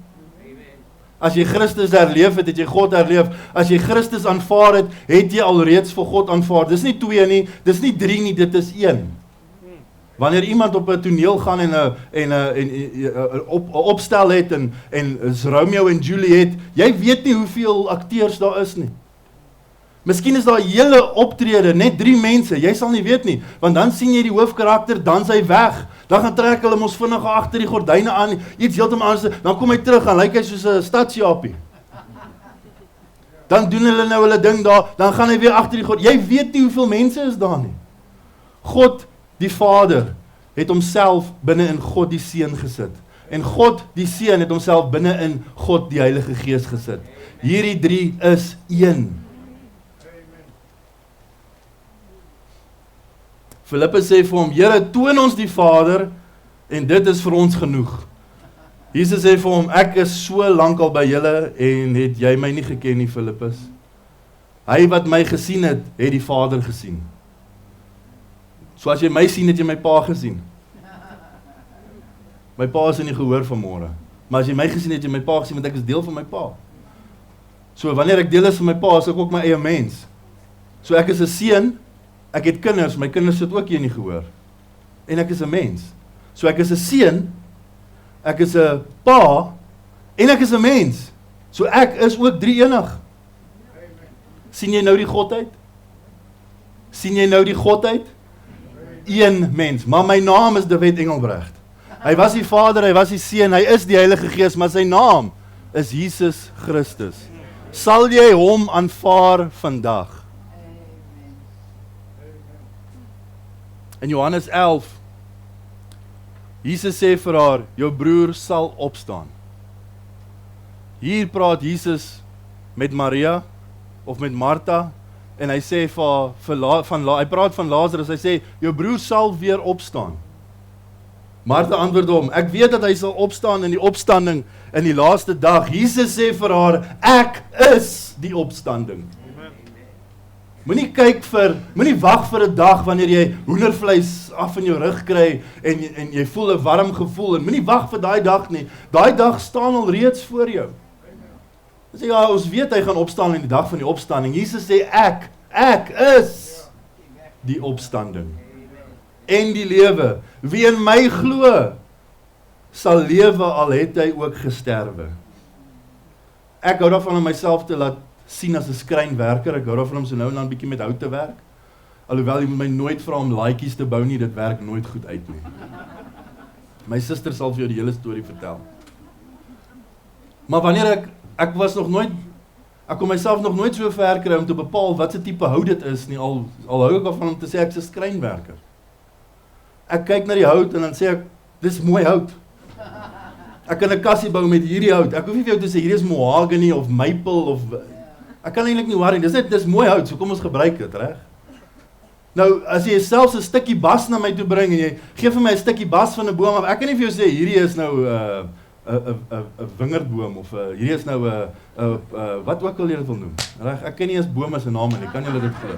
As jy Christus herleef het, het jy God herleef. As jy Christus aanvaar het, het jy alreeds vir God aanvaar. Dis nie 2 nie, dis nie 3 nie, dit is 1. Wanneer iemand op 'n toneel gaan en 'n opstel het en is Romeo en Juliet, jy weet nie hoeveel akteurs daar is nie. Miskien is daar 'n hele optrede, net 3 mense, jy sal nie weet nie, want dan sien jy die hoofkarakter, dan is hy weg. Dan gaan trek hulle mos vinnig agter die gordyne aan, iets heeltemal anders, dan kom hy terug, dan lyk hy soos 'n stadsjaapie. Dan doen hulle nou hulle ding daar, dan gaan hy weer agter die gordyne. Jy weet nie hoeveel mense is daar nie. God, die Vader, het homself binne in God die Seun gesit. En God, die Seun, het homself binne in God, die Heilige Gees gesit. Hierdie 3 is 1. Filippus sê vir hom, Here, toon ons die Vader, en dit is vir ons genoeg. Jesus sê vir hom, ek is so lank al by julle, en het jy my nie geken nie, Filippus. Hy wat my gesien het, het die Vader gesien. So as jy my sien, het jy my pa gesien. My pa is in die gehoor vanmôre. Maar as jy my gesien het, jy my pa gesien, want ek is deel van my pa. So wanneer ek deel is van my pa, is ek ook my eie mens. So ek is 'n seun, ek het kinders, my kinders sit ook hier in die gehoor. En ek is 'n mens. So ek is 'n seun, ek is 'n pa, en ek is 'n mens. So ek is ook drie-enig. Sien jy nou die Godheid? Sien jy nou die Godheid? Een mens, maar my naam is David Engelbrecht. Hy was die Vader, hy was die Seun, hy is die Heilige Gees, maar sy naam is Jesus Christus. Sal jy hom aanvaar vandag? In Johannes 11, Jesus sê vir haar, jou broer sal opstaan. Hier praat Jesus met Maria, of met Martha, en hy sê hy praat van Lazarus, hy sê, jou broer sal weer opstaan. Martha antwoord hom, ek weet dat hy sal opstaan in die opstanding in die laaste dag. Jesus sê vir haar, ek is die opstanding. Moenie wag vir 'n dag wanneer jy hoendervleis af in jou rug kry en jy voel 'n warm gevoel en moenie wag vir daai dag nie. Daai dag staan al reeds voor jou. Sê ja, ons weet hy gaan opstaan in die dag van die opstanding. Jesus sê ek is die opstanding en die lewe. Wie in my glo, sal lewe al het hy ook gesterwe. Ek hou daarvan om myself te laat sien as 'n skrynwerker. Ek hou daarvan om so nou en dan bietjie met hout te werk. Alhoewel jy moet my nooit vra om laaitjies te bou nie, dit werk nooit goed uit nie. My suster sal vir jou die hele storie vertel. Maar wanneer ek kon myself nog nooit so ver kry om te bepaal wat se tipe hout dit is nie, al hou ek daarvan om te sê ek is 'n skrynwerker. Ek kyk na die hout en dan sê ek, dis mooi hout. Ek kan 'n kassie bou met hierdie hout. Ek hoef nie vir jou te sê hierdie is mahogany of maple of ek kan eintlik nie worry. Dis mooi hout, so kom ons gebruik dit, reg? Nou, as jy selfs 'n stukkie bas na my toe bring en jy gee vir my 'n stukkie bas van 'n boom af, ek kan nie vir jou sê hierdie is nou 'n wingerdboom of hierdie is nou 'n wat ook al jy dit wil noem. Reg? Ek ken nie eens bome se name nie. Kan julle dit glo?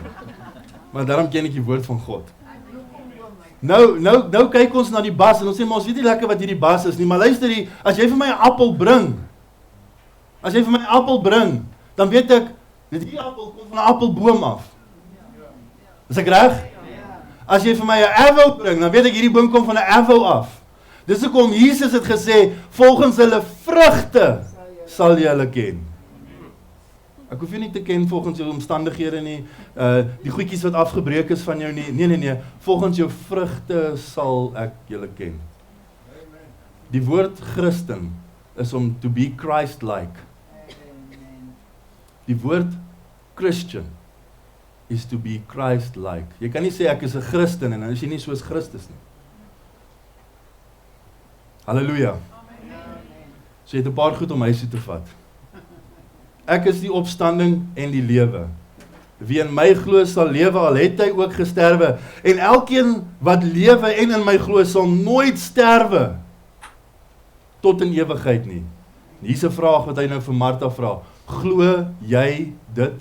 Maar daarom ken ek die woord van God. Nou kyk ons na die bas en ons sê maar ons weet nie lekker wat hierdie bas is nie, maar luister hier, as jy vir my 'n appel bring, dan weet ek dat hierdie appel kom van 'n appelboom af. Is ek reg? As jy vir my 'n avou bring, dan weet ek hierdie boom kom van 'n avou af. Dis hoekom Jesus het gesê, volgens hulle vrugte sal jy hulle ken. Ek hoef jou nie te ken volgens jou omstandighede nie, die goedjies wat afgebreek is van jou nie. Nee, volgens jou vrugte sal ek julle ken. Die woord Christen is om to be Christ-like. Die woord Christian is to be Christ-like. Jy kan nie sê ek is 'n Christen en dan is jy nie soos Christus nie. Halleluja. So jy het 'n paar goed om huis toe te vat. Ek is die opstanding en die lewe. Wie in my glo sal lewe al het hy ook gesterwe. En elkeen wat lewe en in my glo sal nooit sterwe tot in ewigheid nie. Hier's 'n vraag wat hy nou vir Martha vra. Glo jy dit?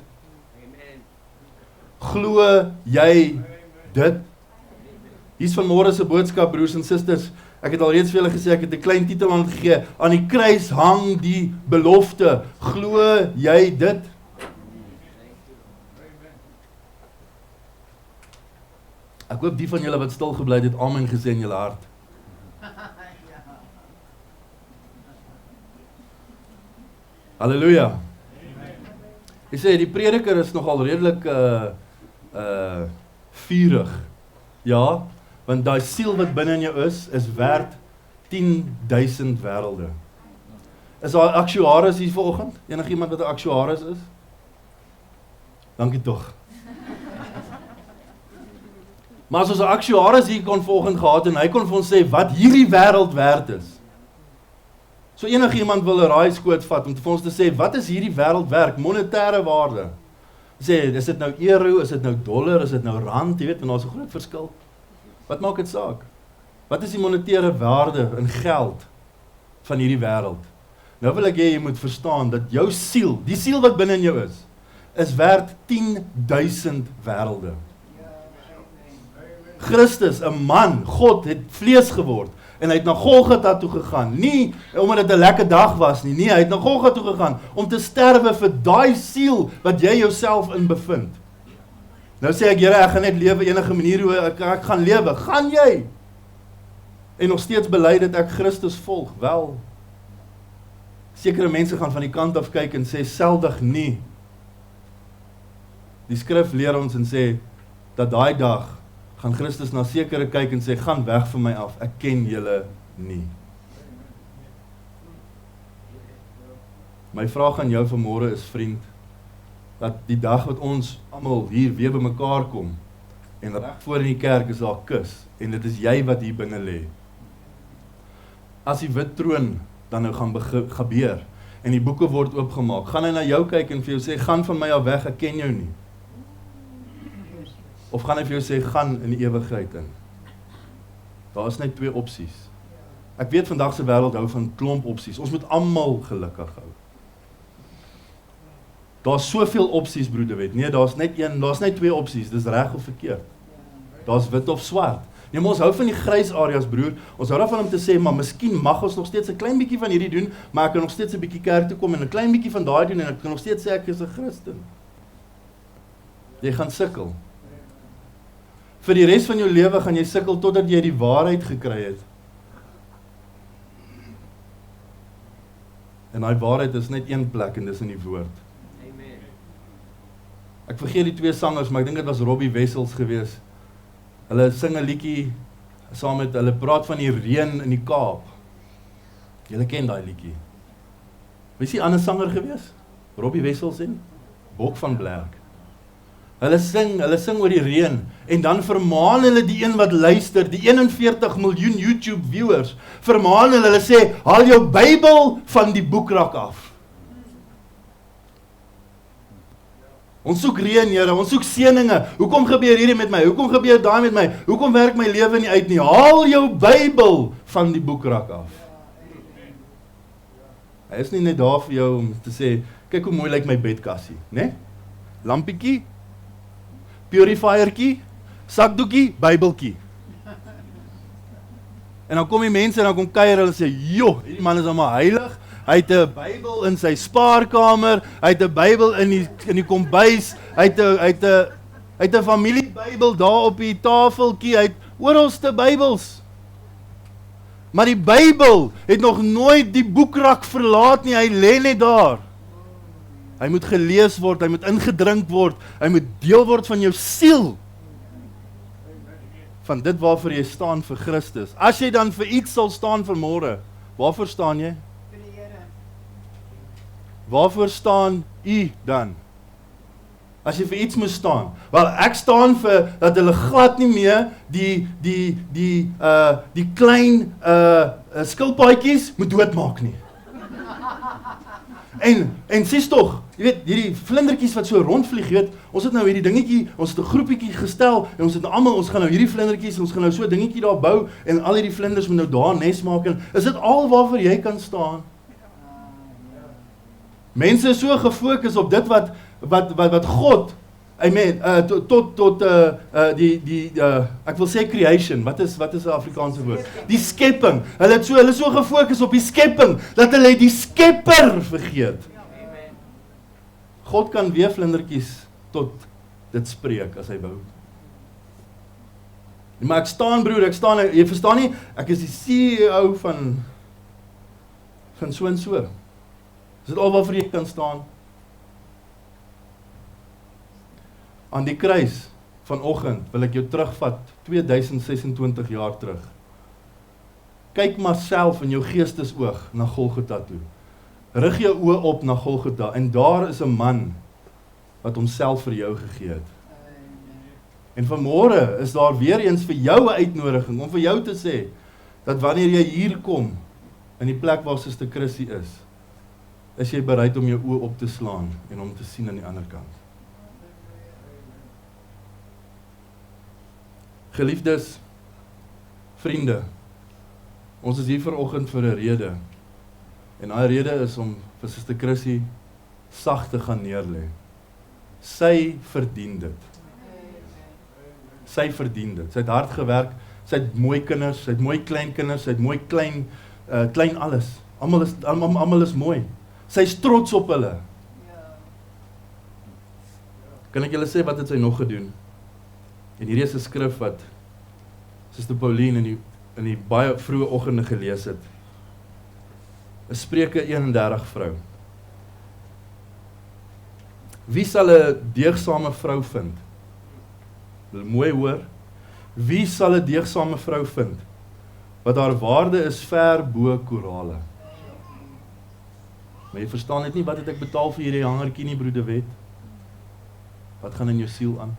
Glo jy dit? Hier's vanmôre se boodskap, broers en susters. Ek het al reeds vir julle gesê, ek het 'n klein titel aan gegee. Aan die kruis hang die belofte. Glo jy dit? Ek hoop die van julle wat stil gebly het, amen gesê in julle hart. Halleluja. Jy sê, die prediker is nogal redelik vurig. Ja, want daai siel wat binne in jou is werd 10.000 wêrelde. Is daar aktuaris hier vanoggend? Enigiemand wat 'n aktuaris is? Dankie tog. Maar as ons 'n aktuaris hier kon vanoggend gehad en hy kon vir ons sê wat hierdie wêreld werd is. So enigiemand wil 'n raaiskoot vat om vir ons te sê wat is hierdie wêreld werd, monetêre waarde. Sê, is dit nou euro, is dit nou dollar, is dit nou rand, jy weet, want daar's 'n groot verskil. Wat maak dit saak? Wat is die monetêre waarde in geld van hierdie wêreld? Nou wil ek hê jy moet verstaan dat jou siel, die siel wat binne in jou is werd 10.000 wêrelde. Christus, 'n man, God het vlees geword en hy het na Golgotha toe gegaan. Nie omdat dit 'n lekker dag was nie. Nee, hy het na Golgotha toe gegaan om te sterwe vir daai siel wat jy jouself in bevind. Nou sê ek, Here, ek gaan net lewe enige manier hoe ek gaan lewe. Gaan jy? En nog steeds bely dat ek Christus volg. Wel, sekere mense gaan van die kant af kyk en sê seldig nie. Die skrif leer ons en sê dat daai dag gaan Christus na sekere kyk en sê, gaan weg van my af, ek ken julle nie. My vraag aan jou vanmôre is, vriend, dat die dag wat ons almal hier weer bymekaar kom, en reg voor in die kerk is daar 'n kus, en dit is jy wat hier binne lê. As die wit troon dan nou gaan gebeur, en die boeke word oopgemaak, gaan hy na jou kyk en vir jou sê, gaan van my af weg, ek ken jou nie. Of gaan hy vir jou sê, gaan in die ewigheid in. Daar is net twee opsies. Ek weet vandag se wêreld hou van klomp opsies. Ons moet almal gelukkig hou. Daar's soveel opsies, broeder, weet. Nee, daar's net twee opsies. Dis reg of verkeerd. Daar's wit of swart. Nee, maar ons hou van die grys areas, broer. Ons hou daarvan om te sê, maar miskien mag ons nog steeds 'n klein bietjie van hierdie doen, maar ek kan nog steeds 'n bietjie kerk toe kom en 'n klein bietjie van daai doen en ek kan nog steeds sê ek is 'n Christen. Jy gaan sukkel. Vir die res van jou lewe gaan jy sukkel totdat jy die waarheid gekry het. En daai waarheid is net een plek en dis in die woord. Amen. Ek vergeet die twee sangers, maar ek dink dit was Robbie Wessels gewees. Hulle sing 'n liedjie saam met hulle praat van die reën in die Kaap. Julle ken daai liedjie. Wie is die ander sanger gewees? Robbie Wessels en Bok van Blerk. Hulle sing oor die reën en dan vermaan hulle die een wat luister, die 41 miljoen YouTube viewers, vermaan hulle sê, haal jou Bybel van die boekrak af. Ons soek reën, Here, ons soek seëninge. Hoekom gebeur hierdie met my? Hoekom gebeur daai met my? Hoekom werk my lewe nie uit nie? Haal jou Bybel van die boekrak af. Hy is nie net daar vir jou om te sê, kyk hoe mooi lyk my bedkassie, né? Lampietjie, purifiertjie, sakdoekie, Bybeltjie. En dan kom die mense en dan kom kuier en sê, joh, hierdie man is almal heilig. Hy het 'n Bybel in sy spaarkamer, hy het 'n Bybel in die kombuis, hy het 'n familiebybel daar op die tafeltjie, hy het oralste Bybels. Maar die Bybel het nog nooit die boekrak verlaat nie, hy lê net daar. Hy moet gelees word, hy moet ingedrink word, hy moet deel word van jou siel. Van dit waarvoor jy staan vir Christus. As jy dan vir iets sal staan vanmôre, waarvoor staan jy? Vir die Here. Waarvoor staan u dan? as jy vir iets moet staan? Wel, ek staan vir dat hulle glad nie meer die klein skilpaadjies moet doodmaak nie. En sies tog, jy weet, hierdie vlindertjies wat so rondvlieg, jy weet, ons het nou hierdie dingetjie, ons het 'n groepietjie gestel, en ons het almal, ons gaan nou hierdie vlindertjies, ons gaan nou so 'n dingetjie daar bou, en al hierdie vlinders moet nou daar nes maak, en is dit al waarvoor jy kan staan? Mense is so gefokus op dit wat God, amen, tot ek wil sê creation, wat is 'n Afrikaanse woord? Die skepping. Hulle is so gefokus op die skepping, dat hulle die skepper vergeet. God kan weer vlindertjies tot dit spreek, as hy wou. Maar ek staan broer, jy verstaan nie, ek is die CEO van so en so. Is dit al waarvoor jy kan staan? Aan die kruis vanoggend wil ek jou terugvat 2026 jaar terug. Kyk maar self in jou geestesoog na Golgotha toe. Rig jou oë op na Golgotha en daar is 'n man wat homself vir jou gegee het. En vanmôre is daar weer eens vir jou 'n uitnodiging om vir jou te sê dat wanneer jy hier kom in die plek waar Suster Chrissy is jy bereid om jou oë op te slaan en om te sien aan die ander kant. Geliefdes, vriende, ons is hier vanoggend vir 'n rede. En daai rede is om vir Suster Chrissy sag te gaan neerlê. Sy verdien dit. Sy verdien dit. Sy het hard gewerk, sy het mooi kinders, sy het mooi kleinkinders, sy het mooi klein alles. Almal is mooi. Sy is trots op hulle. Kan ek julle sê wat het sy nog gedoen? En hierdie is 'n skrif wat Suster Pauline in die baie vroeë oggende gelees het. 'n Spreuke 31 vrou. Wie sal 'n deegsame vrou vind? Wil mooi hoor. Wie sal 'n deegsame vrou vind? Wat haar waarde is ver bo korale. Maar jy verstaan net nie, wat het ek betaal vir hierdie hangertjie nie, broeder Wet? Wat gaan in jou siel aan?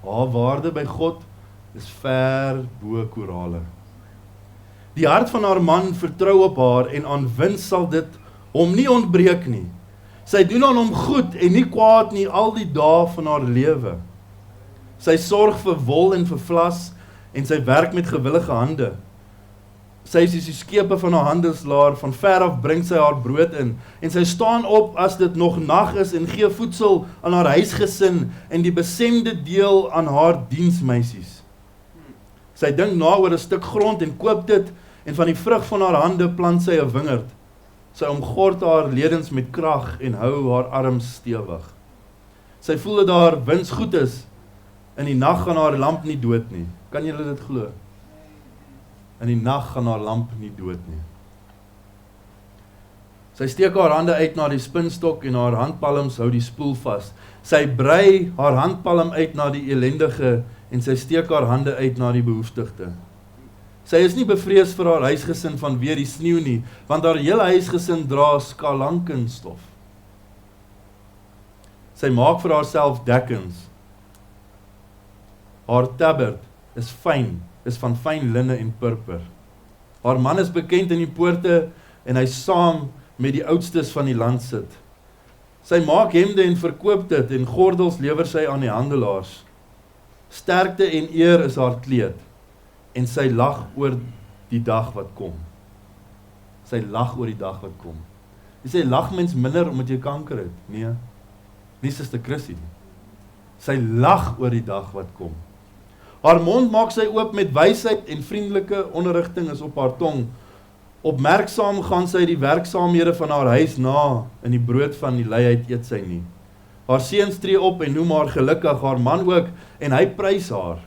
Haar waarde by God is ver bo korale. Die hart van haar man vertrou op haar en aan wins sal dit hom nie ontbreek nie. Sy doen aan hom goed en nie kwaad nie al die dae van haar lewe. Sy sorg vir wol en vir vlas en sy werk met gewillige hande. Sy is die skepe van haar handelslaar, van ver af bring sy haar brood in, en sy staan op as dit nog nag is en gee voedsel aan haar huisgesin en die besemde deel aan haar diensmeisies. Sy dink na oor 'n stuk grond en koop dit, en van die vrug van haar hande plant sy 'n wingerd. Sy omgord haar ledens met krag en hou haar arms stewig. Sy voel dat haar wins goed is, in die nag gaan haar lamp nie dood nie. Kan julle dit glo? In die nag gaan haar lamp nie dood nie. Sy steek haar hande uit na die spinstok en haar handpalms hou die spoel vas. Sy brei haar handpalm uit na die elendige en sy steek haar hande uit na die behoeftigde. Sy is nie bevrees vir haar huisgesin van weer die sneeu nie, want haar hele huisgesin dra skalankenstof. Sy maak vir haarself dekkens. Haar tabard is van fyn linne en purper. Haar man is bekend in die poorte en hy saam met die oudstes van die land sit. Sy maak hemde en verkoop dit en gordels lewer sy aan die handelaars. Sterkte en eer is haar kleed en sy lag oor die dag wat kom. Sy lag oor die dag wat kom. Jy sê, lag mens minder omdat jy kanker het? Nee, nie Suster Chrissy nie. Sy lag oor die dag wat kom. Haar mond maak sy oop met wysheid en vriendelike onderrigting is op haar tong. Opmerksaam gaan sy die werksaamhede van haar huis na, in die brood van die luiheid eet sy nie. Haar seuns tree op en noem haar gelukkig, haar man ook, en hy prys haar.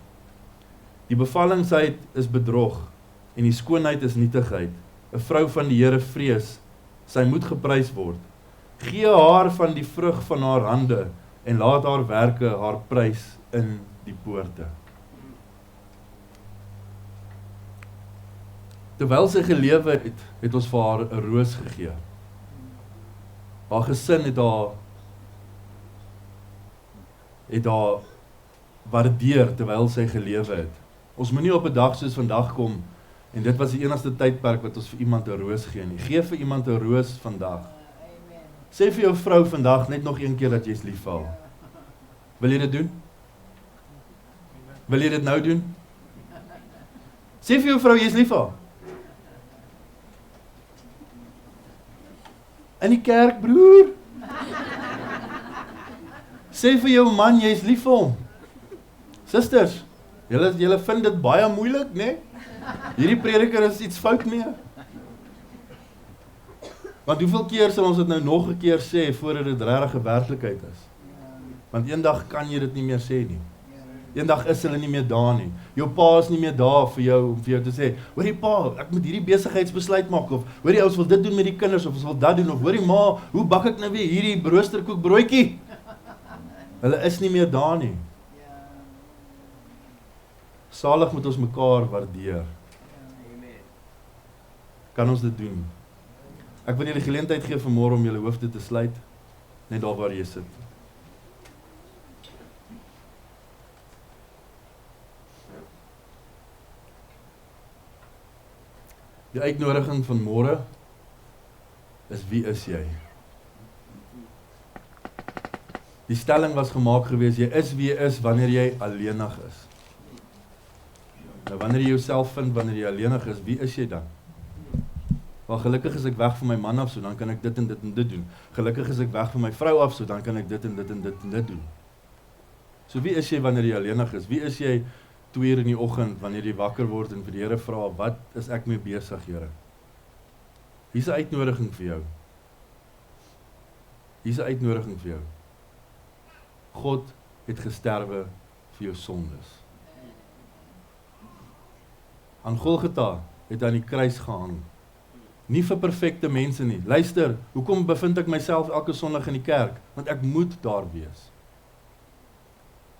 Die bevallingsheid is bedrog, en die skoonheid is nietigheid. 'n Vrou van die Here vrees, sy moet geprys word. Gee haar van die vrug van haar hande, en laat haar werke haar prys in die poorte. Terwyl sy gelewe het ons vir haar 'n roos gegee. Haar gesin het haar het daar waardeer terwyl sy gelewe het. Ons moet nie op 'n dag soos vandag kom en dit was die enigste tydperk wat ons vir iemand 'n roos gee nie. Gee vir iemand 'n roos vandag. Sê vir jou vrou vandag net nog een keer dat jy is lief vir haar. Wil jy dit doen? Wil jy dit nou doen? Sê vir jou vrou jy is lief vir haar. In die kerk, broer. Sê vir jou man jy is lief vir hom. Susters, julle vind dit baie moeilik, né? Hierdie prediker is iets fout mee. Want hoeveel keer sal ons dit nou nog 'n keer sê voordat dit regtig 'n werklikheid is? Want eendag kan jy dit nie meer sê nie. Eendag is hulle nie meer daar nie. Jou pa is nie meer daar vir jou om vir jou te sê, hoorie pa, ek moet hierdie besigheidsbesluit maak, of hoorie ons wil dit doen met die kinders, of ons wil dat doen, of hoorie ma, hoe bak ek nou weer hierdie roosterkoek broodjie? Hulle is nie meer daar nie. Salig moet ons mekaar waardeer. Kan ons dit doen? Ek wil julle die geleentheid gee vanmôre om julle hoofde te sluit, net daar waar jy sit. Die uitnodiging van môre is wie is jy? Die stelling was gemaak gewees, jy is wie jy is wanneer jy alleenig is. Nou wanneer jy jouself vind, wanneer jy alleenig is, wie is jy dan? Wel gelukkig is ek weg van my man af, so dan kan ek dit en dit en dit doen. Gelukkig is ek weg van my vrou af, so dan kan ek dit en dit en dit en dit doen. So wie is jy wanneer jy alleenig is? Wie is jy 2 uur in die oggend, wanneer jy wakker word en vir die Here vra, wat is ek mee besig, Here? Hier is 'n uitnodiging vir jou. Hier is 'n uitnodiging vir jou. God het gesterwe vir jou sondes. Aan Golgotha het hy aan die kruis gehang. Nie vir perfekte mense nie. Luister, hoekom bevind ek myself elke Sondag in die kerk? Want ek moet daar wees.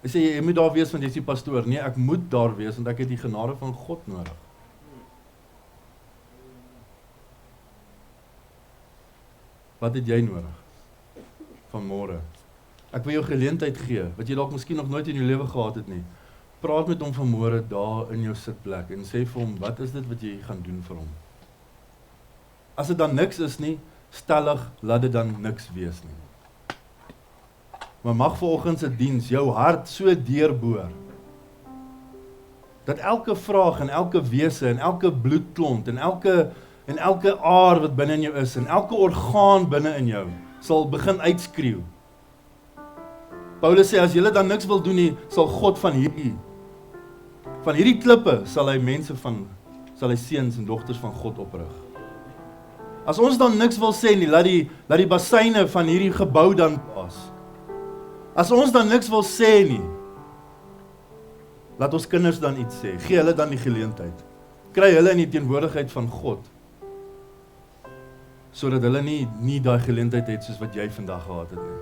Ek sê, jy moet daar wees want jy is die pastoor. Nee, ek moet daar wees want ek het die genade van God nodig. Wat het jy nodig? Vanmôre. Ek wil jou geleentheid gee, wat jy dalk miskien nog nooit in jou lewe gehad het nie. Praat met hom vanmôre daar in jou sitplek en sê vir hom, wat is dit wat jy gaan doen vir hom? As dit dan niks is nie, stellig, laat dit dan niks wees nie. Maar mag vanoggend se diens jou hart so deurboor, dat elke vraag en elke wese en elke bloedklont en elke aar wat binne in jou is en elke orgaan binne in jou sal begin uitskreeu. Paulus sê, as julle dan niks wil doen nie, sal God van hierdie klippe sal hy seuns en dogters van God oprig. As ons dan niks wil sê nie, laat die basyne van hierdie gebou dan pas. As ons dan niks wil sê nie, laat ons kinders dan iets sê. Gee hulle dan die geleentheid. Kry hulle in die teenwoordigheid van God, sodat hulle nie daai geleentheid het soos wat jy vandag gehad het nie.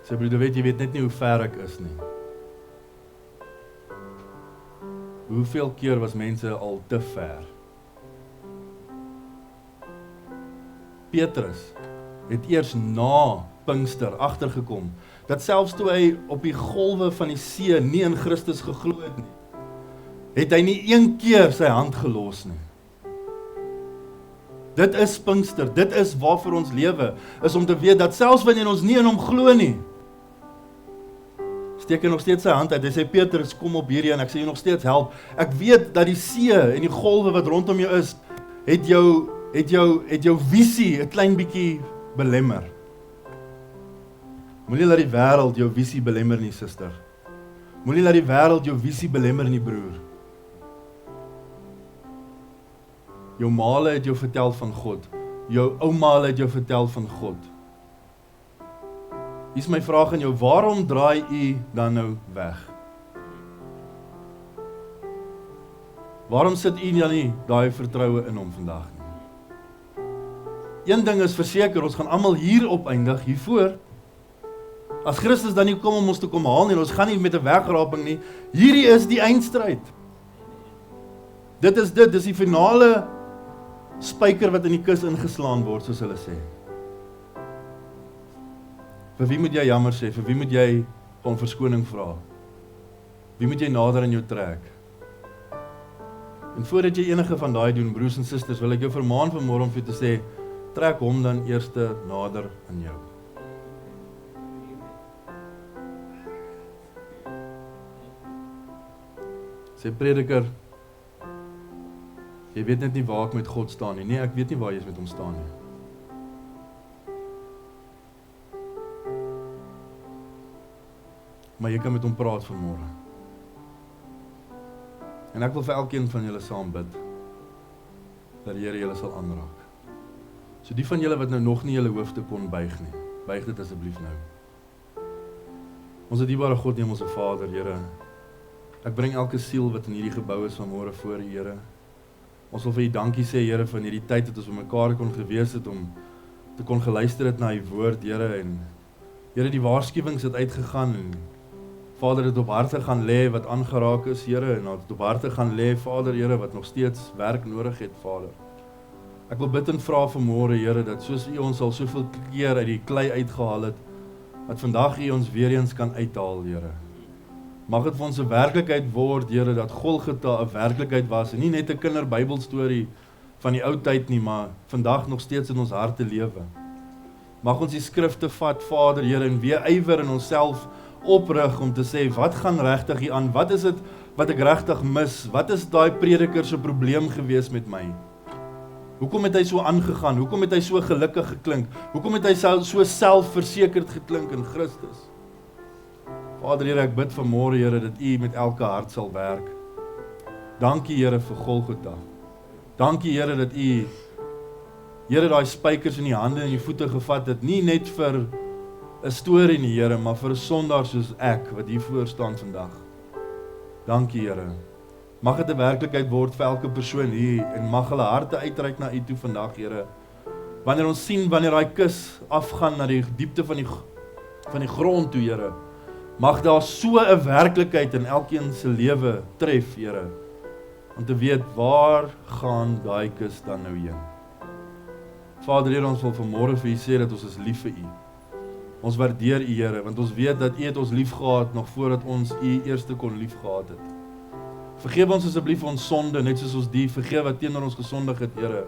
Sê broeder, jy weet net nie hoe ver ek is nie. Hoeveel keer was mense al te ver? Petrus het eers na Pinkster agtergekom, dat selfs toe hy op die golwe van die see nie in Christus geglo het nie, het hy nie een keer sy hand gelos nie. Dit is Pinkster, dit is waarvoor ons lewe, is om te weet dat selfs wanneer ons nie in hom glo nie, steek hy nog steeds sy hand uit. Hy sê, Petrus, kom op hierdie en ek sê jy nog steeds help. Ek weet dat die see en die golwe wat rondom jou is, het jou visie 'n klein bietjie belemmer. Moenie laat die wêreld jou visie belemmer nie, suster. Moenie laat die wêreld jou visie belemmer nie, broer. Jou maale het jou vertel van God. Jou ouma het jou vertel van God. Hier is my vraag aan jou, waarom draai u dan nou weg? Waarom sit u dan nie daai vertroue in hom vandag nie? Een ding is verseker, ons gaan almal hier opeindig, hiervoor. As Christus dan nie kom om ons te kom haal nie, ons gaan nie met 'n wegraping nie. Hierdie is die eindstryd. Dit is die finale spyker wat in die kus ingeslaan word, soos hulle sê. Vir wie moet jy jammer sê? Vir wie moet jy om verskoning vra? Wie moet jy nader in jou trek? En voordat jy enige van daai doen, broers en susters, wil ek jou vermaan vanmôre om vir jou te sê, trek hom dan eerste nader aan jou. Sê prediker, jy weet net nie waar ek met God staan nie. Nee, ek weet nie waar jy met hom staan nie. Maar jy kan met hom praat vanmôre. En ek wil vir elkeen van julle saam bid, dat die Here julle sal aanraak. So die van julle wat nou nog nie julle hoofde kon buig nie, buig dit asseblief nou. Ons dierbare God, Hemelse Vader, Here, ek bring elke siel wat in hierdie gebou is vanmôre voor U, Here. Ons wil vir U dankie sê, Here, van hierdie tyd dat ons by mekaar kon gewees het om te kon geluister het na U woord, Here, en Here, die waarskuwings het uitgegaan en Vader, het op harte gaan lê wat aangeraak is, Here, en het op harte gaan lê, Vader, Here, wat nog steeds werk nodig het, Vader. Ek wil bid en vra vanmôre, Here, dat soos U ons al soveel keer uit die klei uitgehaal het, dat vandag U ons weer eens kan uithaal, Here. Mag dit vir ons 'n werklikheid word, Here, dat Golgotha 'n werklikheid was en nie net 'n kinderbybelstorie van die ou tyd nie, maar vandag nog steeds in ons harte lewe. Mag ons die skrifte vat, Vader, Here, en weer ywer in onsself oprig om te sê, wat gaan regtig hier aan? Wat is dit wat ek regtig mis? Wat is daai prediker se probleem gewees met my? Hoekom het hy so aangegaan? Hoekom het hy so gelukkig geklink? Hoekom het hy so selfversekerd geklink in Christus? Vader, Here, ek bid vanmôre, Here, dat U met elke hart sal werk. Dankie, Here, vir Golgotha. Dankie, Here, dat U, Here, daai spykers in die hande en die voete gevat het, nie net vir 'n storie nie, Here, maar vir 'n sondaar soos ek, wat hier voor staan vandag. Dankie, Here. Mag dit 'n werklikheid word vir elke persoon hier, en mag hulle harte uitreik na U toe vandag, Here. Wanneer ons sien, wanneer daai kus afgaan na die diepte van die grond toe, Here, mag daar so 'n werklikheid in elkeen se lewe tref, Here, om te weet, waar gaan daai kus dan nou heen? Vader, Here, ons wil vanmôre vir U sê dat ons is lief vir U. Ons waardeer U, Here, want ons weet dat U het ons lief gehad nog voordat ons U eerste kon lief gehad het. Vergewe ons asseblief ons sonde, net soos ons die vergewe wat teenoor ons gesondig het, Here.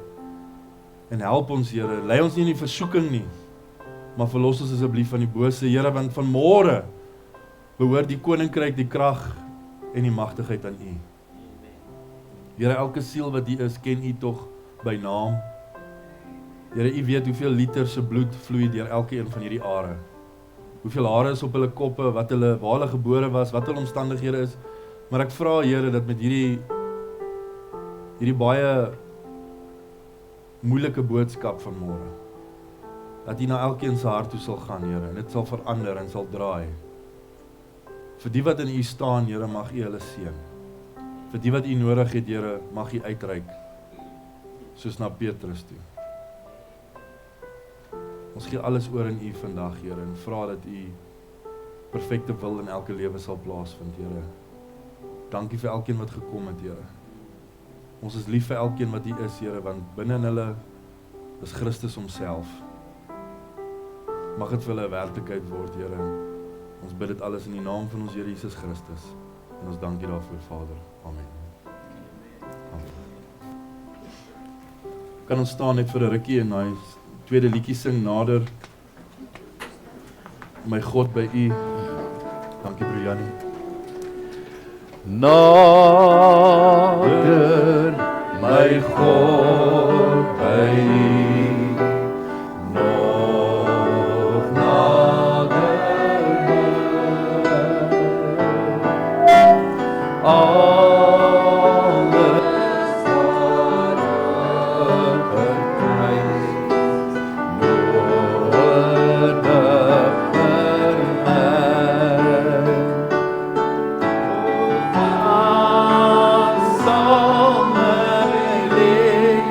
En help ons, Here, lei ons nie in die versoeking nie, maar verlos ons asseblief van die bose, Here, want vanmôre behoort die koninkryk, die krag en die magtigheid aan U. Here, elke siel wat hier is, ken U tog by naam. Here, U weet hoeveel liter se bloed vloei deur elke een van hierdie are. Hoeveel hare is op hulle koppe, waar hulle gebore was, wat hulle omstandighede is. Maar ek vra, Here, dat met hierdie baie moeilike boodskap van môre, dat U na elkeen se hart toe sal gaan, Here, en dit sal verander en sal draai. Vir die wat in U staan, Here, mag U hulle seën. Vir die wat U nodig het, Here, mag U uitreik, soos na Petrus toe. Ons gee alles oor in U vandag, Here, en vra dat U perfekte wil in elke lewe sal plaasvind, Here. Dankie vir elkeen wat gekom het, Here. Ons is lief vir elkeen wat hier is, Here, want binne in hulle is Christus homself. Mag dit vir hulle 'n werklikheid word, Here. Ons bid dit alles in die naam van ons Here Jesus Christus. En ons dank U daarvoor, Vader. Amen. Amen. Kan ons staan net vir 'n rukkie en daai tweede liedjie sing, Nader, my God by U. Dankie, broer Jannie. Nader, my God by U, nog nader, alles wat verkruis, nodig vir my. Sal my lewe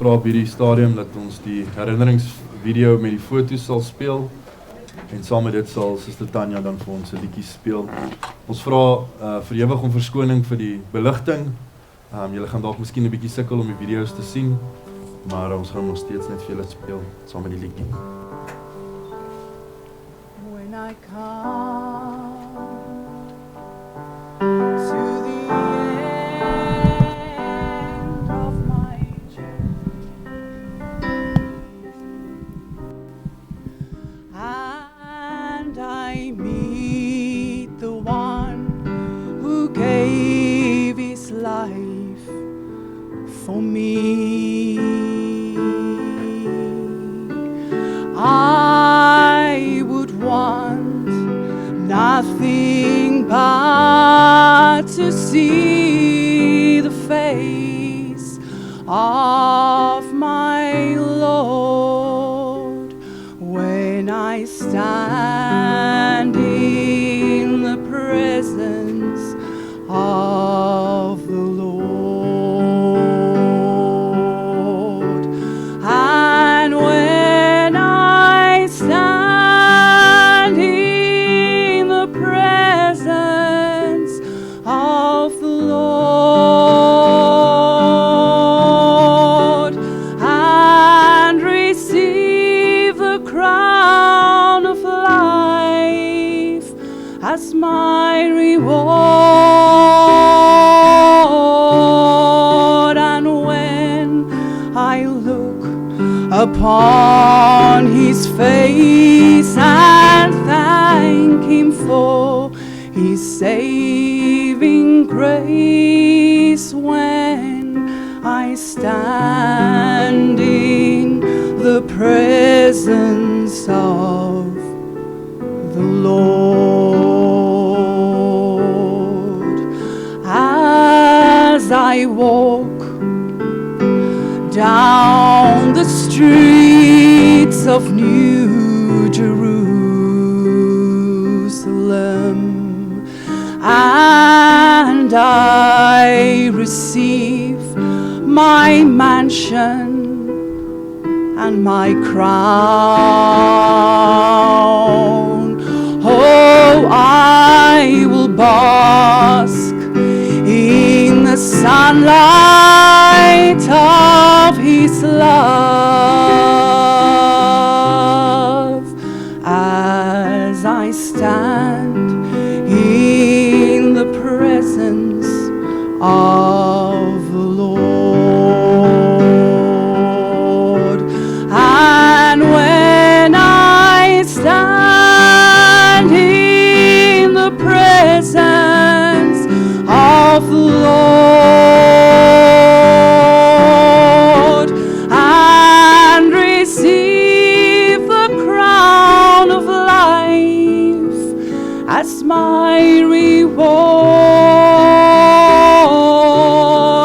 vra op hierdie stadium dat ons die herinneringsvideo met die foto's sal speel. En saam met dit sal Suster Tanya dan vir ons 'n liedjie speel. Ons vra vir ewig om verskoning vir die beligting. Julle gaan dalk miskien 'n bietjie sukkel om die video's te sien, maar ons gaan nog steeds net vir julle speel saam met die liedjie. When I come to the end of my journey, and I meet the one who gave his life for me, I would want nothing but to see the face of my Lord when I stand in the presence of the Lord. And when I stand in the presence of the Lord and receive the crown of life as my reward, and when I look upon his face and thank him for his saving grace, when I stand in the presence of the Lord, as I walk down the streets of New Jerusalem, and I receive my mansion and my crown. Oh, I will bask in the sunlight of his love as I stand in the presence of the Lord. And when I stand in the presence of the Lord and receive the crown of life as my reward,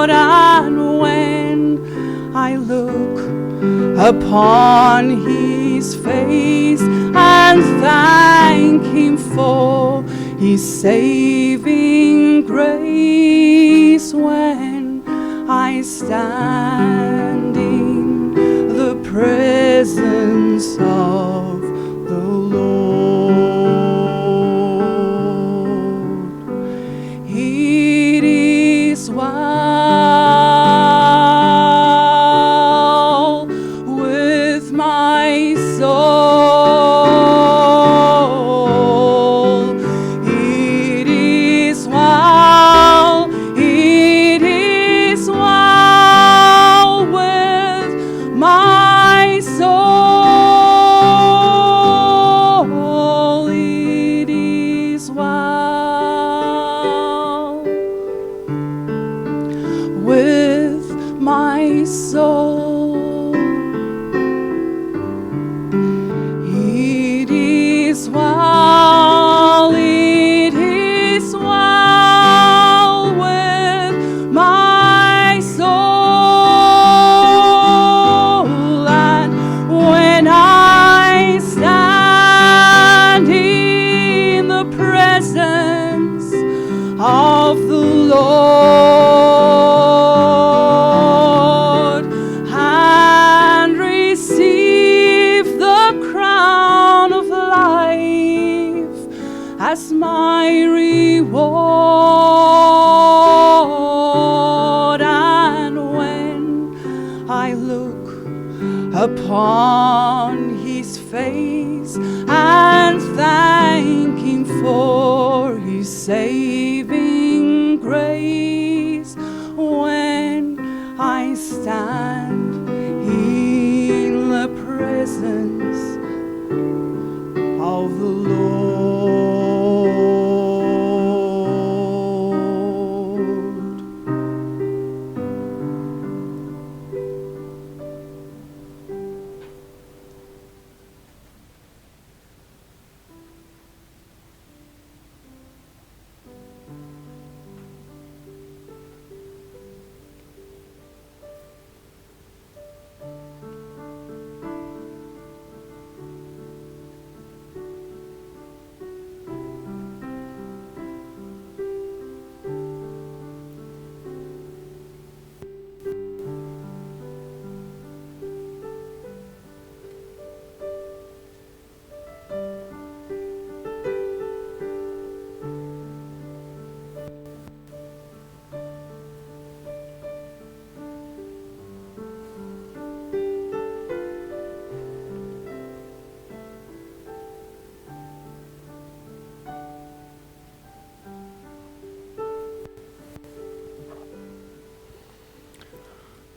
and when I look upon his face and thank him for his saving grace, when I stand in the presence of the Lord, it is well with my soul. It is well with my soul. as my reward. And when I look upon his face and thank him for his saving grace, when I stand in the presence of the Lord.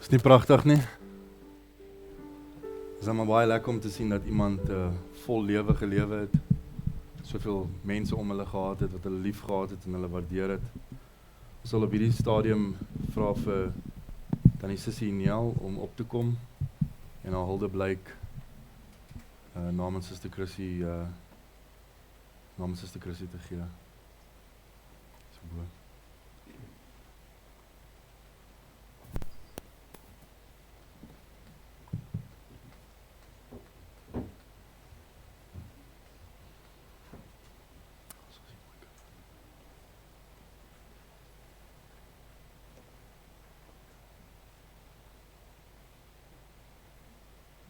Is nie pragtig nie? Is dan maar baie lekker om te sien dat iemand vol lewe gelewe het. Soveel mense om hulle gehad het, wat hulle lief gehad het en hulle waardeer het. Ons sal op hierdie stadium vra vir Tannie Sissie Nel om op te kom en haar huldeblyk namens Suster Chrissy te gee. So bo.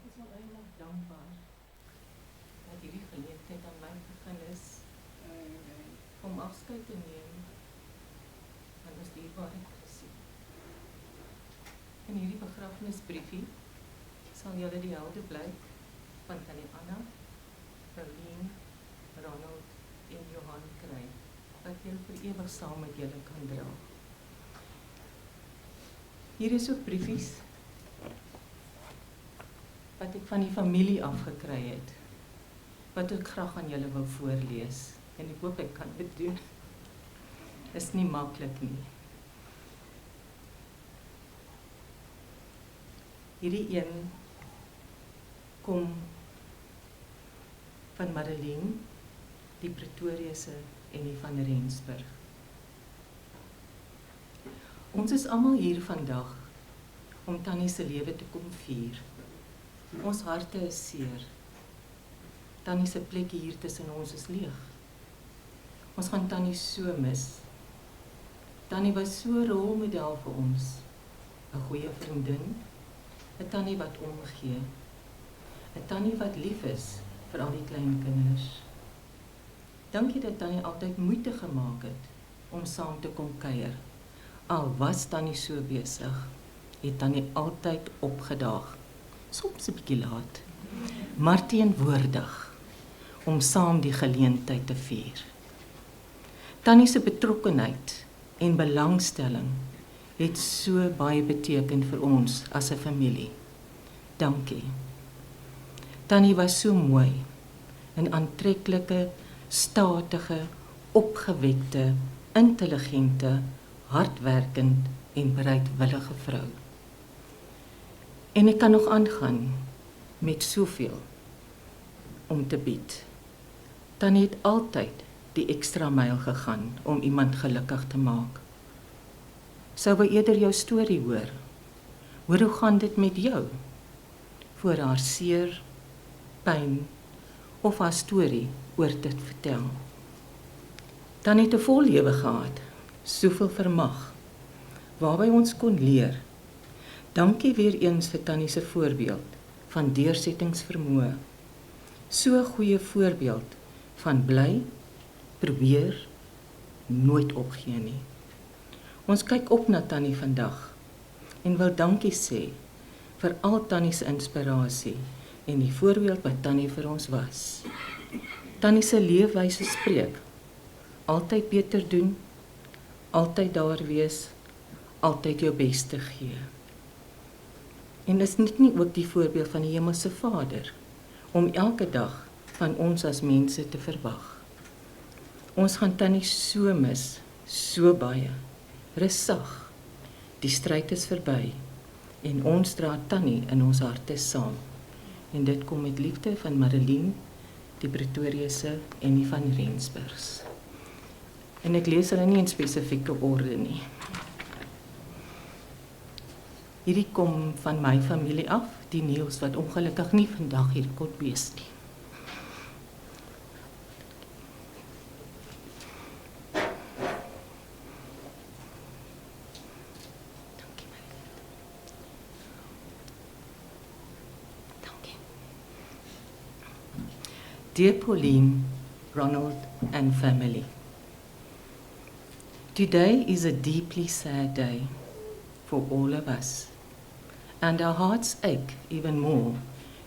Ek is wel eintlik dankbaar dat hierdie geleentheid aan my begin is om afskeid te neem van ons dierbare Chrissy. In hierdie begrafnisbriefie sal julle die huldeblyk van Tannie Anna, Berlien, Ronald en Johan kry, wat julle vir ewig saam met julle kan dra. Hier is ook briefies wat ek van die familie afgekry het, wat ek graag aan julle wil voorlees, en ek hoop ek kan dit doen. Is nie maklik nie. Hierdie een kom van Madeleine, die Pretoriëse en die van Rensburg. Ons is almal hier vandag om Tannie se lewe te kom vier. Ons harte is seer. Tannie se plek hier tussen ons is leeg. Ons gaan Tannie so mis. Tannie was so 'n rolmodel vir ons. 'n Goeie vriendin, 'n Tannie wat omgee, 'n Tannie wat lief is vir al die klein kinders. Dankie dat Tannie altyd moeite gemaak het om saam te kom kuier. Al was Tannie so besig, het Tannie altyd opgedaag. Soms 'n bietjie laat, maar teenwoordig om saam die geleentheid te vier. Tannie se betrokkenheid en belangstelling het so baie beteken vir ons as 'n familie. Dankie. Tannie was so mooi, 'n aantreklike, statige, opgewekte, intelligente, hardwerkend en bereidwillige vrou. En ek kan nog aangaan met soveel om te bied. Tannie het altyd die ekstra myl gegaan om iemand gelukkig te maak. Sou wou eerder jou storie hoor. Hoor hoe gaan dit met jou? Voor haar seer, pyn of haar storie oor dit vertel. Tannie het 'n vol lewe gehad, soveel vermag, waarby ons kon leer. Dankie weer eens vir Tannie se voorbeeld van deursettingsvermoë. So 'n goeie voorbeeld van bly probeer nooit opgee nie. Ons kyk op na Tannie vandag en wil dankie sê vir al Tannie se inspirasie en die voorbeeld wat Tannie vir ons was. Tannie se leefwyse spreek, altyd beter doen, altyd daar wees, altyd jou bes te gee. En is dit nie ook die voorbeeld van die Hemelse Vader, om elke dag van ons as mense te verwag? Ons gaan Tannie so mis, so baie. Rus sag, die stryd is verby, en ons dra Tannie in ons harte saam. En dit kom met liefde van Marilyn, die Pretoriëse en die van Rensburgs. En ek lees hulle nie in spesifieke orde nie. Hierdie kom van my familie af, die Niels wat ongelukkig nie vandag hier kon wees nie. Dankie Marilyn. Dankie. Dear Pauline, Ronald and family. Today is a deeply sad day for all of us, and our hearts ache even more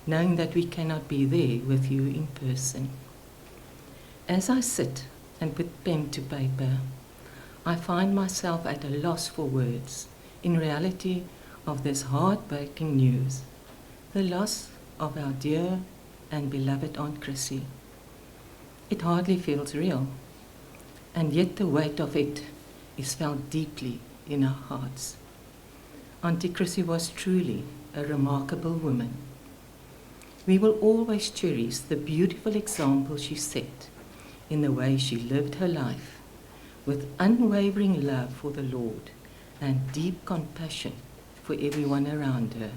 knowing that we cannot be there with you in person. As I sit and put pen to paper, I find myself at a loss for words in reality of this heartbreaking news, the loss of our dear and beloved Aunt Chrissy. It hardly feels real, and yet the weight of it is felt deeply in our hearts. Auntie Chrissy was truly a remarkable woman. We will always cherish the beautiful example she set in the way she lived her life, with unwavering love for the Lord and deep compassion for everyone around her.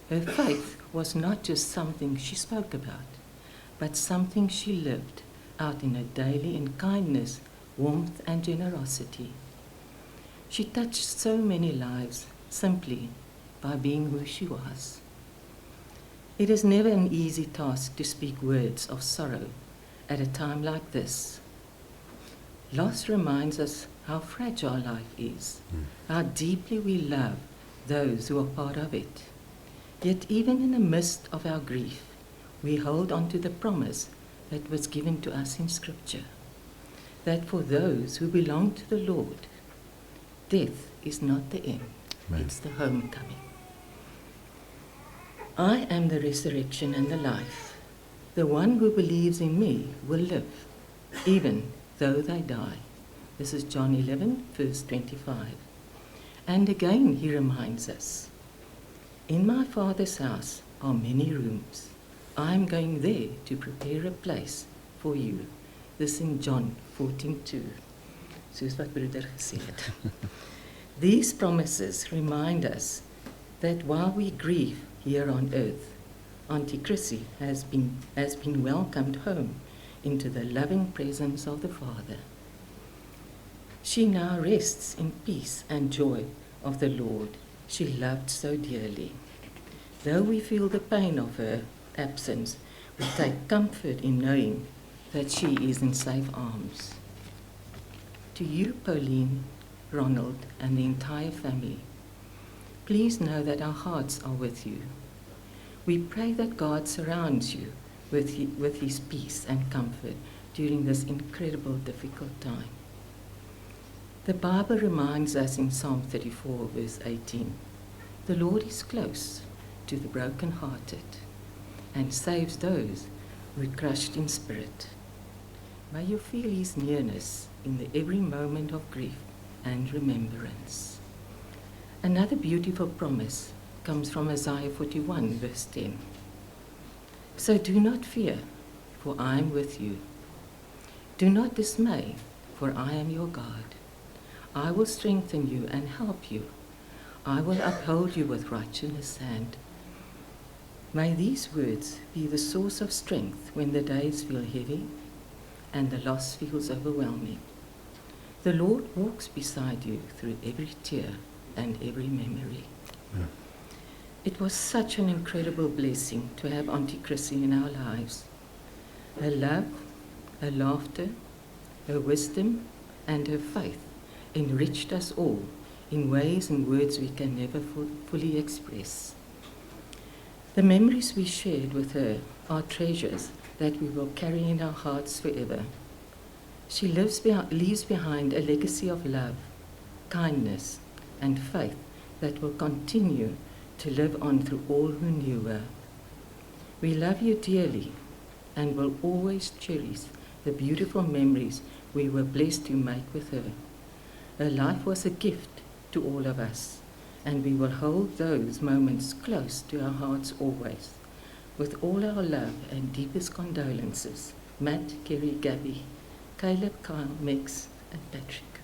Her faith was not just something she spoke about, but something she lived out in her daily in kindness, warmth and generosity. She touched so many lives simply by being who she was. It is never an easy task to speak words of sorrow at a time like this. Loss reminds us how fragile life is, how deeply we love those who are part of it. Yet even in the midst of our grief, we hold on to the promise that was given to us in Scripture, that for those who belong to the Lord, death is not the end, it's the homecoming. I am the resurrection and the life. The one who believes in me will live, even though they die. This is John 11, verse 25. And again he reminds us, in my Father's house are many rooms. I am going there to prepare a place for you. This in John 14:2. Soos wat broeder gesê het. These promises remind us that while we grieve here on earth, Auntie Chrissy has been welcomed home into the loving presence of the Father. She now rests in peace and joy of the Lord she loved so dearly. Though we feel the pain of her absence, we take comfort in knowing that she is in safe arms. To you, Pauline, Ronald, and the entire family, please know that our hearts are with you. We pray that God surrounds you with his peace and comfort during this incredible, difficult time. The Bible reminds us in Psalm 34, verse 18, the Lord is close to the brokenhearted and saves those who are crushed in spirit. May you feel his nearness in every moment of grief and remembrance. Another beautiful promise comes from Isaiah 41, verse 10. So do not fear, for I am with you. Do not dismay, for I am your God. I will strengthen you and help you. I will uphold you with righteous hand. May these words be the source of strength when the days feel heavy and the loss feels overwhelming. The Lord walks beside you through every tear and every memory. Yeah. It was such an incredible blessing to have Auntie Chrissy in our lives. Her love, her laughter, her wisdom and her faith enriched us all in ways and words we can never fully express. The memories we shared with her are treasures that we will carry in our hearts forever. She leaves behind a legacy of love, kindness, and faith that will continue to live on through all who knew her. We love you dearly and will always cherish the beautiful memories we were blessed to make with her. Her life was a gift to all of us, and we will hold those moments close to our hearts always. With all our love and deepest condolences, Matt, Kerry, Gabby, Caleb, Kyle, Mix, and Patrick.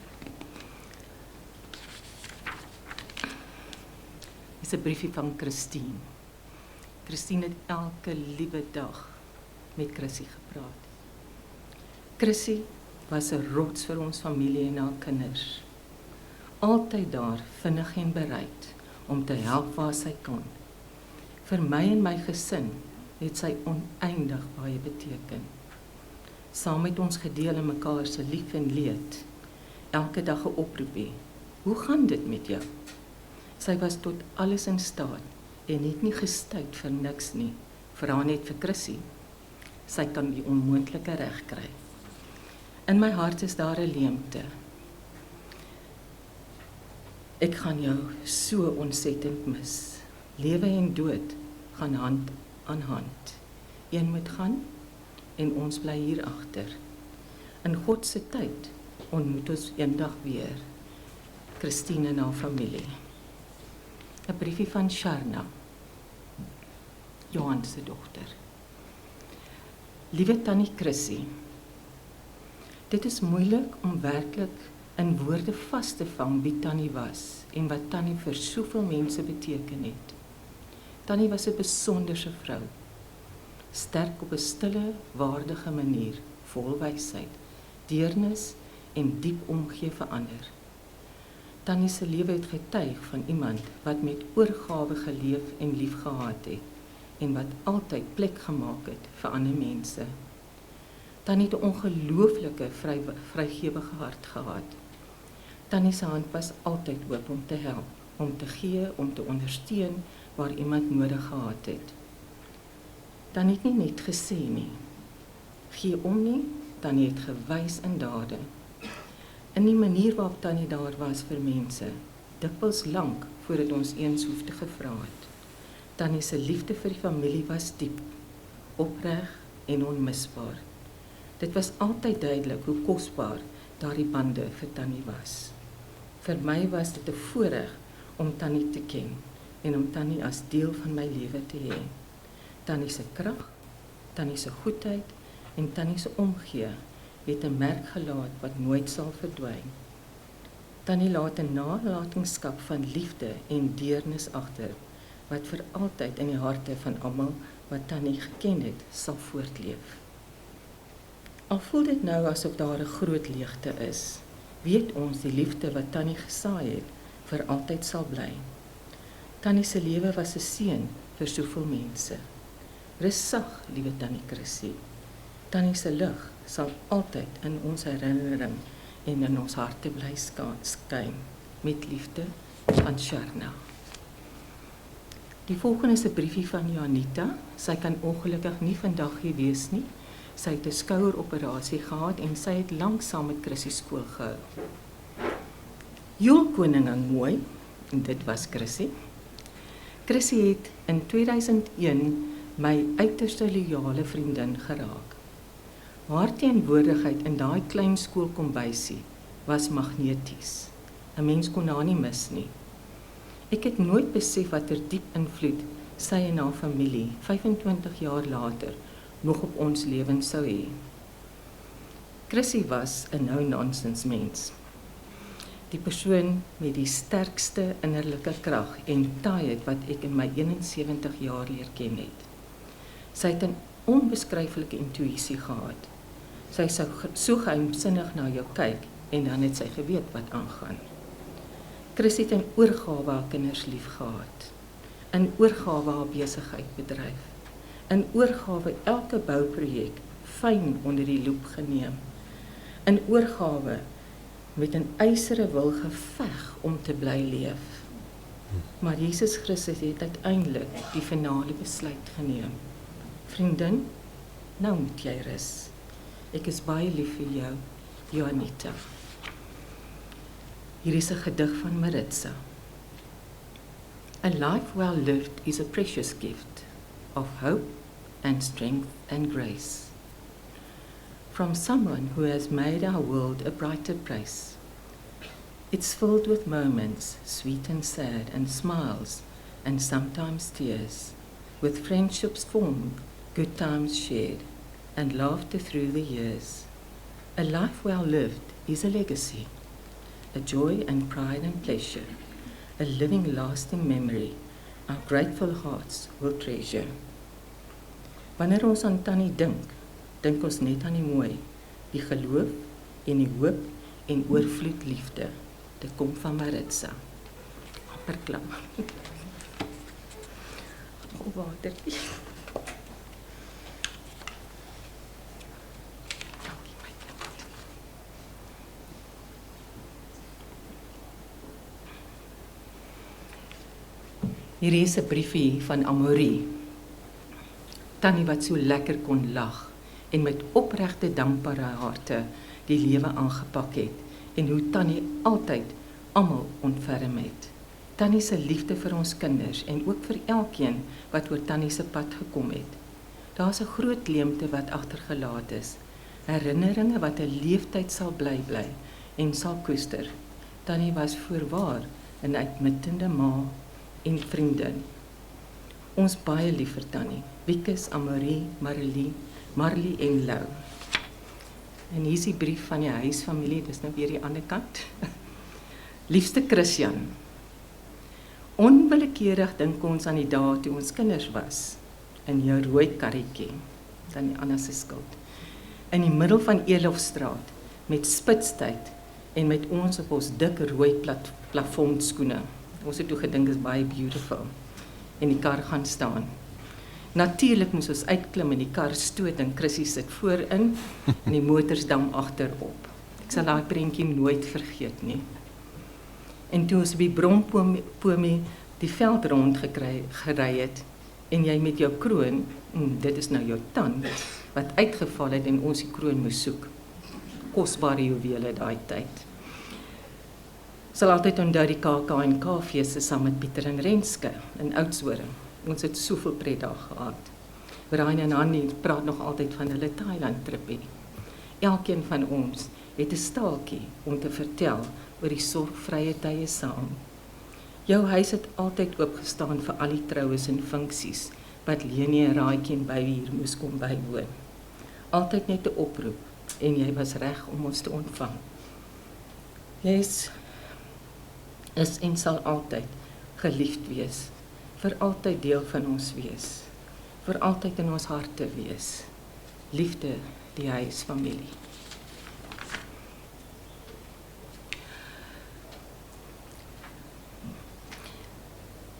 Dis 'n briefie van Christine. Christine het elke liewe dag met Chrissy gepraat. Chrissy was 'n rots vir ons familie en haar kinders. Altyd daar, vinnig en bereid om te help waar sy kan. Vir my en my gesin het sy oneindig baie beteken. Saam met ons gedeel in mekaar se lief en leed. Elke dag 'n oproepie. Hoe gaan dit met jou? Sy was tot alles in staat en het nie gestuit vir niks nie. Vra net vir Chrissy. Sy kan die onmoontlike regkry. In my hart is daar 'n leemte. Ek gaan jou so ontsettend mis. Lewe en dood gaan hand aan hand. Een moet gaan en ons bly hier agter. In God se tyd ontmoet ons eendag weer. Christine en haar familie. 'n briefie van Sharna, Johan se dogter. Liewe Tannie Chrissy, dit is moeilik om werklik in woorde vas te vang wie Tannie was en wat Tannie vir soveel mense beteken het. Tannie was 'n besonderse vrou, sterk op 'n stille, waardige manier, vol wysheid, deernis en diep omgee vir ander. Tannie se lewe het getuig van iemand wat met oorgawe geleef en lief gehad het en wat altyd plek gemaak het vir ander mense. Tannie het 'n ongelooflike vrygewige hart gehad. Tannie se hand was altyd oop om te help, om te gee, om te ondersteun waar iemand nodig gehad het. Tannie het nie net gesê nie, gee om nie, Tannie het gewys in dade. In die manier waarop Tannie daar was vir mense, dikwels lank voordat ons eens hoef te gevra het. Tannie se liefde vir die familie was diep, opreg en onmisbaar. Dit was altyd duidelik hoe kosbaar daardie bande vir Tannie was. Vir my was dit 'n voorreg om Tannie te ken en om Tannie as deel van my lewe te hê. Tannie se krag, Tannie se goedheid en Tannie se omgee het 'n merk gelaat wat nooit sal verdwyn. Tannie laat 'n nalatenskap van liefde en deernis agter, wat vir altyd in die harte van almal wat Tannie geken het, sal voortleef. Al voel dit nou asof daar 'n groot leegte is, weet ons die liefde wat Tannie gesaai het, vir altyd sal bly. Tannie se lewe was 'n seën vir soveel mense. Rus sag, liewe Tannie Chrissy. Tannie se lig sal altyd in ons herinnering en in ons harte bly skyn. Met liefde van Sharna. Die volgende is 'n briefie van Janita. Sy kan ongelukkig nie vandag hier wees nie. Sy het 'n skoueroperasie gehad en sy het lank saam met Chrissy skool gehou. Joelkoningin mooi, en dit was Chrissy. Chrissy het in 2001 my uiterste loyale vriendin geraak. Haar teenwoordigheid in daai klein skoolkombuisie was magneties. 'n Mens kon haar nie mis nie. Ek het nooit besef watter diep invloed sy en haar familie 25 jaar later nog op ons lewens sou hê. Chrissy was 'n no-nonsense mens. Die persoon met die sterkste innerlike krag en taaiheid wat ek in my 71 jaar leer ken het. Sy het 'n onbeskryflike intuïsie gehad. Sy sou so geheimsinnig na jou kyk en dan het sy geweet wat aangaan. Chrissy het 'n oorgawe haar kinders lief gehad. 'n oorgawe haar besigheid bedryf. 'n oorgawe elke bouprojek fyn onder die loep geneem. in oorgawe met 'n ysere wil geveg om te bly leef. Maar Jesus Christus het uiteindelik die finale besluit geneem. Vriendin, nou moet jy rus. Ek is baie lief vir jou, Juanita. Hier is 'n gedig van Maritza. A life well lived is a precious gift of hope and strength and grace from someone who has made our world a brighter place. It's filled with moments, sweet and sad, and smiles, and sometimes tears, with friendships formed, good times shared, and laughter through the years. A life well lived is a legacy, a joy and pride and pleasure, a living, lasting memory our grateful hearts will treasure. Wanneer ons aan Tannie dink ons net aan die mooi, die geloof en die hoop en oorvloed liefde. Dit kom van Maritza. Amper klaar. Water. Hier is 'n briefie van Amorie. Tannie wat so lekker kon lag en met opregte dankbare harte die lewe aangepak het en hoe Tannie altyd almal ontferm het. Tannie se liefde vir ons kinders en ook vir elkeen wat oor Tannie se pad gekom het. Daar's 'n groot leemte wat agtergelaat is. Herinneringe wat 'n leeftyd sal bly en sal koester. Tannie was voorwaar 'n uitmuntende ma en vriendin. Ons baie lief vir Tannie. Wikus, Amorie, Marlie en Lou. En hier is die brief van die huisfamilie, dis nou weer die ander kant. Liefste Christian, onwillekeurig dink ons aan die dae toe ons kinders was, in jou rooi karretjie, dan die Anna se skuld, in die middel van Elofstraat, met spitstyd, en met ons op ons dik rooi plafondskoene. Ons het toe gedink is baie beautiful, en die kar gaan staan. Natuurlik moes ons uitklim en die kar stoot en Chrissy sit voorin en die motorsdam agterop. Ek sal daai prentjie nooit vergeet nie. En toe ons op die Brompomie die veld rond gery het en jy met jou kroon, dit is nou jou tand, wat uitgeval het en ons die kroon moes soek. Kosbare juwele daai tyd. Sal altyd onthou die KAK&K-feeste saam met Pieter en Renske in Oudtshoorn. Ons het soveel pret daar gehad. Brian en Annie praat nog altyd van hulle Thailand tripie. Elkeen van ons het 'n staaltjie om te vertel oor die sorgvrye tye saam. Jou huis het altyd oopgestaan vir al die troues en funksies wat Lenie en Raaitjie en Baby hier moes kom bywoon. Altyd net 'n oproep en jy was reg om ons te ontvang. Jy is en sal altyd geliefd wees, vir altyd deel van ons wees, vir altyd in ons harte wees. Liefde, die huisfamilie.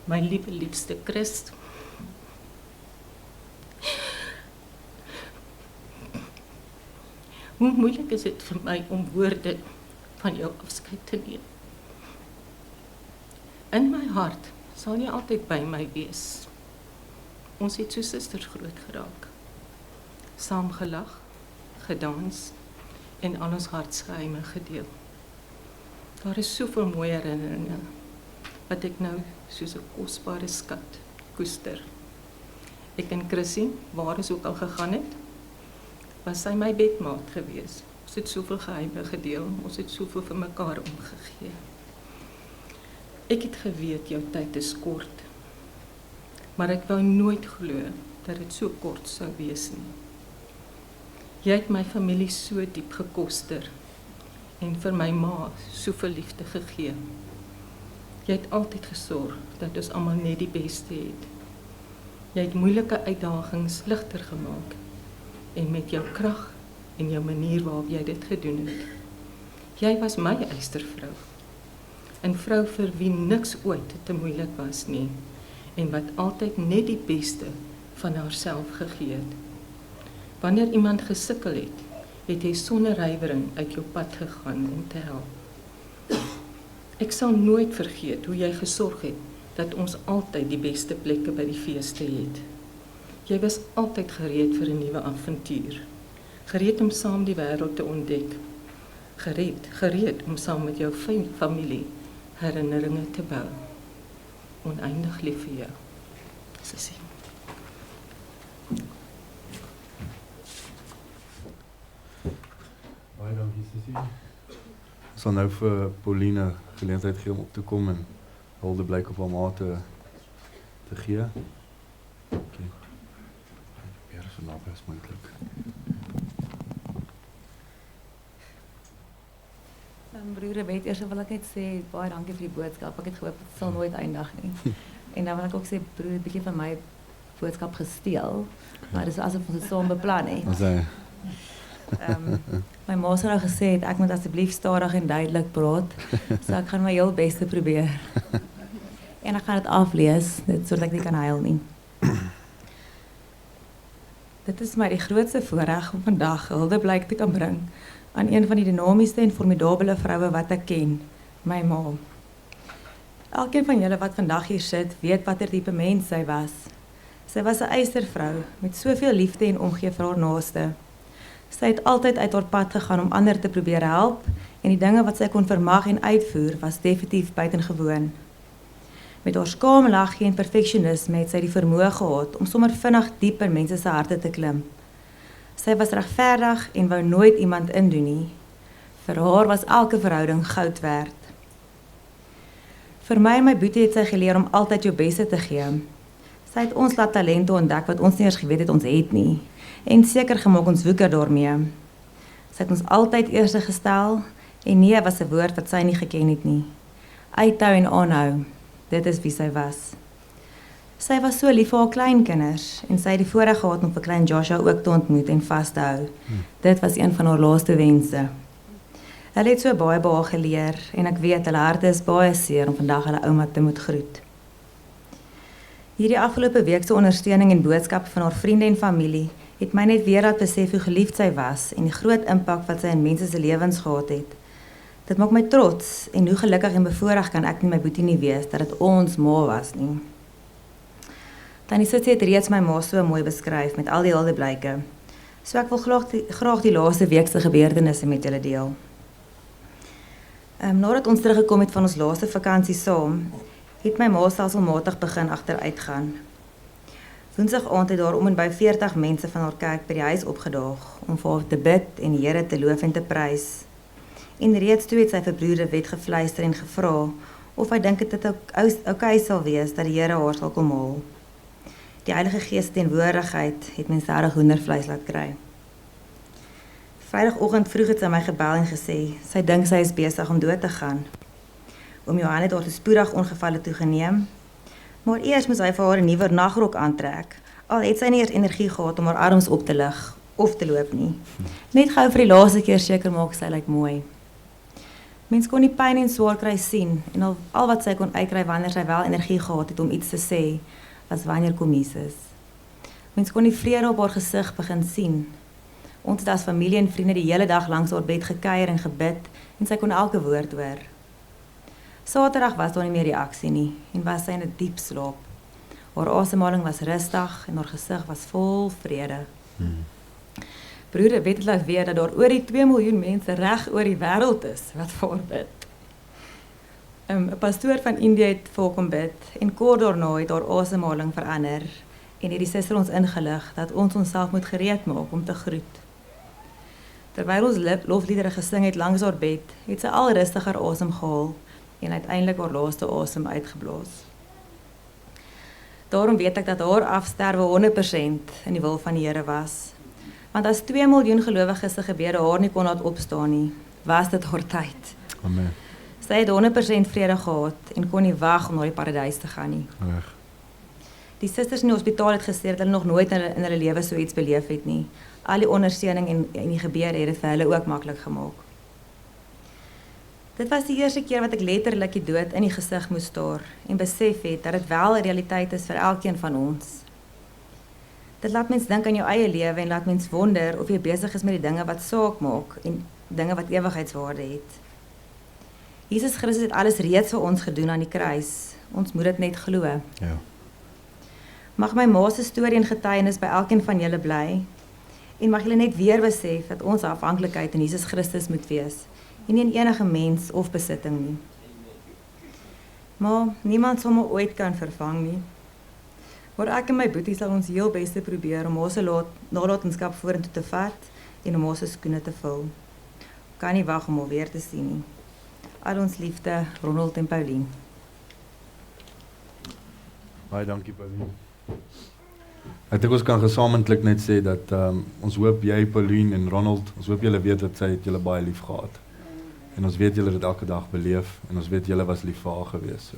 My liefste Christ, hoe moeilik is dit vir my om woorde van jou afskeid te neem. In my hart sal jy altyd by my wees. Ons het so susters groot geraak. Saam gelag, gedans en al ons hartsgeheime gedeel. Daar is soveel mooi herinneringe wat ek nou soos 'n kosbare skat koester. Ek en Chrissy, waar ons ook al gegaan het, was sy my bedmaat gewees. Ons het soveel geheime gedeel, ons het soveel vir mekaar omgegee. Ek het geweet jou tyd is kort, maar ek wou nooit glo dat dit so kort sou wees nie. Jy het my familie so diep gekoster en vir my ma soveel liefde gegee. Jy het altyd gesorg dat ons almal net die beste het. Jy het moeilike uitdagings ligter gemaak en met jou krag en jou manier waarop jy dit gedoen het. Jy was my eystervrou. 'n vrou vir wie niks ooit te moeilik was nie en wat altyd net die beste van haarself gegee het. Wanneer iemand gesukkel het, het jy sonder huiwering uit jou pad gegaan om te help. Ek sal nooit vergeet hoe jy gesorg het dat ons altyd die beste plekke by die feeste het. Jy was altyd gereed vir 'n nuwe avontuur. Gereed om saam die wêreld te ontdek. Gereed om saam met jou familie herinneringe te bou. Oneindig lief vir jou. Sissie. Baie dankie, Sissie. Ek sal nou vir Pauline geleentheid gee om op te kom en hulde blyk op haar ma te gee. Okay. Probeer so naby as moontlik. Broer, weet eers wil ek net sê baie dankie vir die boodskap. Ek het gehoop dit sal nooit eindig nie. En dan wil ek ook sê broer, 'n bietjie van my boodskap gesteel, maar dis asof ons dit saam beplan het. Ons sê My ma het nou gesê ek moet asseblief stadig en duidelik praat, so ek gaan my heel beste probeer. En ek gaan dit aflees, net sodat ek nie kan huil nie. Dit is my die grootste voorreg om vandag huldeblyk te kan bring aan een van die dinamiesste en formidabele vroue wat ek ken, my ma. Elkeen van julle wat vandag hier sit, weet watter tipe mens sy was. Sy was 'n eystervrou met soveel liefde en omgee vir haar naaste. Sy het altyd uit haar pad gegaan om ander te probeer help en die dinge wat sy kon vermag en uitvoer was definitief buitengewoon. Met haar skaamlaggie en perfeksionisme het sy die vermoë gehad om sommer vinnig diep in mense se harte te klim. Sy was regverdig en wou nooit iemand indoen nie. Vir haar was elke verhouding goud werd. Vir my en my boetie het sy geleer om altyd jou beste te gee. Sy het ons laat talente ontdek wat ons nie eens geweet het ons het nie. En seker gemaak ons woeker daarmee. Sy het ons altyd eerste gestel en nee was 'n woord wat sy nie geken het nie. Uithou en aanhou, dit is wie sy was. Sy was so lief vir haar kleinkinders en sy het die voorreg gehad om vir klein Joshua ook te ontmoet en vas te hou. Dit was een van haar laaste wense. Hulle het so baie by haar geleer en ek weet hulle harte is baie seer om vandag hulle ouma te moet groet. Hierdie afgelope week se ondersteuning en boodskappe van haar vriende en familie het my net weer laat besef hoe geliefd sy was en die groot impak wat sy in mense se lewens gehad het. Dit maak my trots en hoe gelukkig en bevoorreg kan ek nie my boetie nie wees dat dit ons ma was nie. Tannie Sitsie het reeds my ma so mooi beskryf met al die huldeblyke. So ek wil graag die laaste week se gebeurtenisse met julle deel. Nadat ons teruggekom het van ons laaste vakansie saam, het my ma stelselmatig begin agteruitgaan. Woensdag aand het daar om en by 40 mense van haar kerk by die huis opgedaag om vir haar te bid en die Here te loof en te prys. En reeds toe het sy vir broer Wet gefluister en gevra of hy dink dit oukei sal wees dat die Here haar sal kom haal. Die Heilige Gees teenwoordigheid het mens regtig hoendervleis laat kry. Vrydagoggend vroeg het sy my gebel en gesê sy dink sy is besig om dood te gaan. Oom Johan het haar spoedig ongevalle toegeneem, maar eers moes hy vir haar 'n nuwe nagrok aantrek, al het sy nie eers energie gehad om haar arms op te lig of te loop nie. Net gou vir die laaste keer seker maak sy lyk mooi. Mens kon die pyn en swaar kry sien en al wat sy kon uitkry wanneer sy wel energie gehad het om iets te sê, was wanneer kom Jesus. Mens kon die vrede op haar gesig begin sien. Ons het as familie en vriende die hele dag langs haar bed gekuier en gebid en sy kon elke woord hoor. Saterdag was daar nie meer reaksie nie en was sy in 'n diep slaap. Haar asemhaling was rustig en haar gesig was vol vrede. Broer Wet het laat weet dat daar oor die 2 miljoen mense reg oor die wêreld is wat vir haar bid. 'n Pastoor van Indië het vir haar kom bid en kort daarna het haar asemhaling verander en het die suster ons ingelig dat ons onsself moet gereed maak om te groet. Terwyl ons lofliedere gesing het langs haar bed, het sy al rustiger asem gehaal en uiteindelik haar laaste asem uitgeblaas. Daarom weet ek dat haar afsterwe 100% in die wil van die Here was. Want as 2 miljoen gelowiges se gebede haar nie kon laat opstaan nie, was dit haar tyd. Amen. Sy het 100% vrede gehad en kon nie wag om na die paradys te gaan nie. Reg. Die susters in die hospitaal het gesê dat hulle nog nooit in hulle lewe so iets beleef het nie. Al die ondersteuning en die gebede het dit vir hulle ook maklik gemaak. Dit was die eerste keer wat ek letterlik die dood in die gesig moes staar en besef het dat dit wel 'n realiteit is vir elkeen van ons. Dit laat mens dink aan jou eie lewe en laat mens wonder of jy besig is met die dinge wat saak maak en dinge wat ewigheidswaarde het. Jesus Christus het alles reeds vir ons gedoen aan die kruis. Ons moet dit net glo. Ja. Mag my ma se storie en getuienis by elkeen van julle bly en mag julle net weer besef dat ons afhanklikheid in Jesus Christus moet wees en nie in enige mens of besitting nie. Maar niemand sal my ooit kan vervang nie. Maar ek en my boetie sal ons heel beste probeer om ons nalatenskap vorentoe te vat en om ons skoene te vul. Kan nie wag om hom weer te sien nie. Al ons liefde, Ronald en Pauline. Baie dankie, Pauline. Ek dink ons kan gesamentlik net sê dat ons hoop jy, Pauline en Ronald, ons hoop julle weet dat sy het julle baie lief gehad. En ons weet julle het dit elke dag beleef en ons weet julle was lief vir haar gewees. So.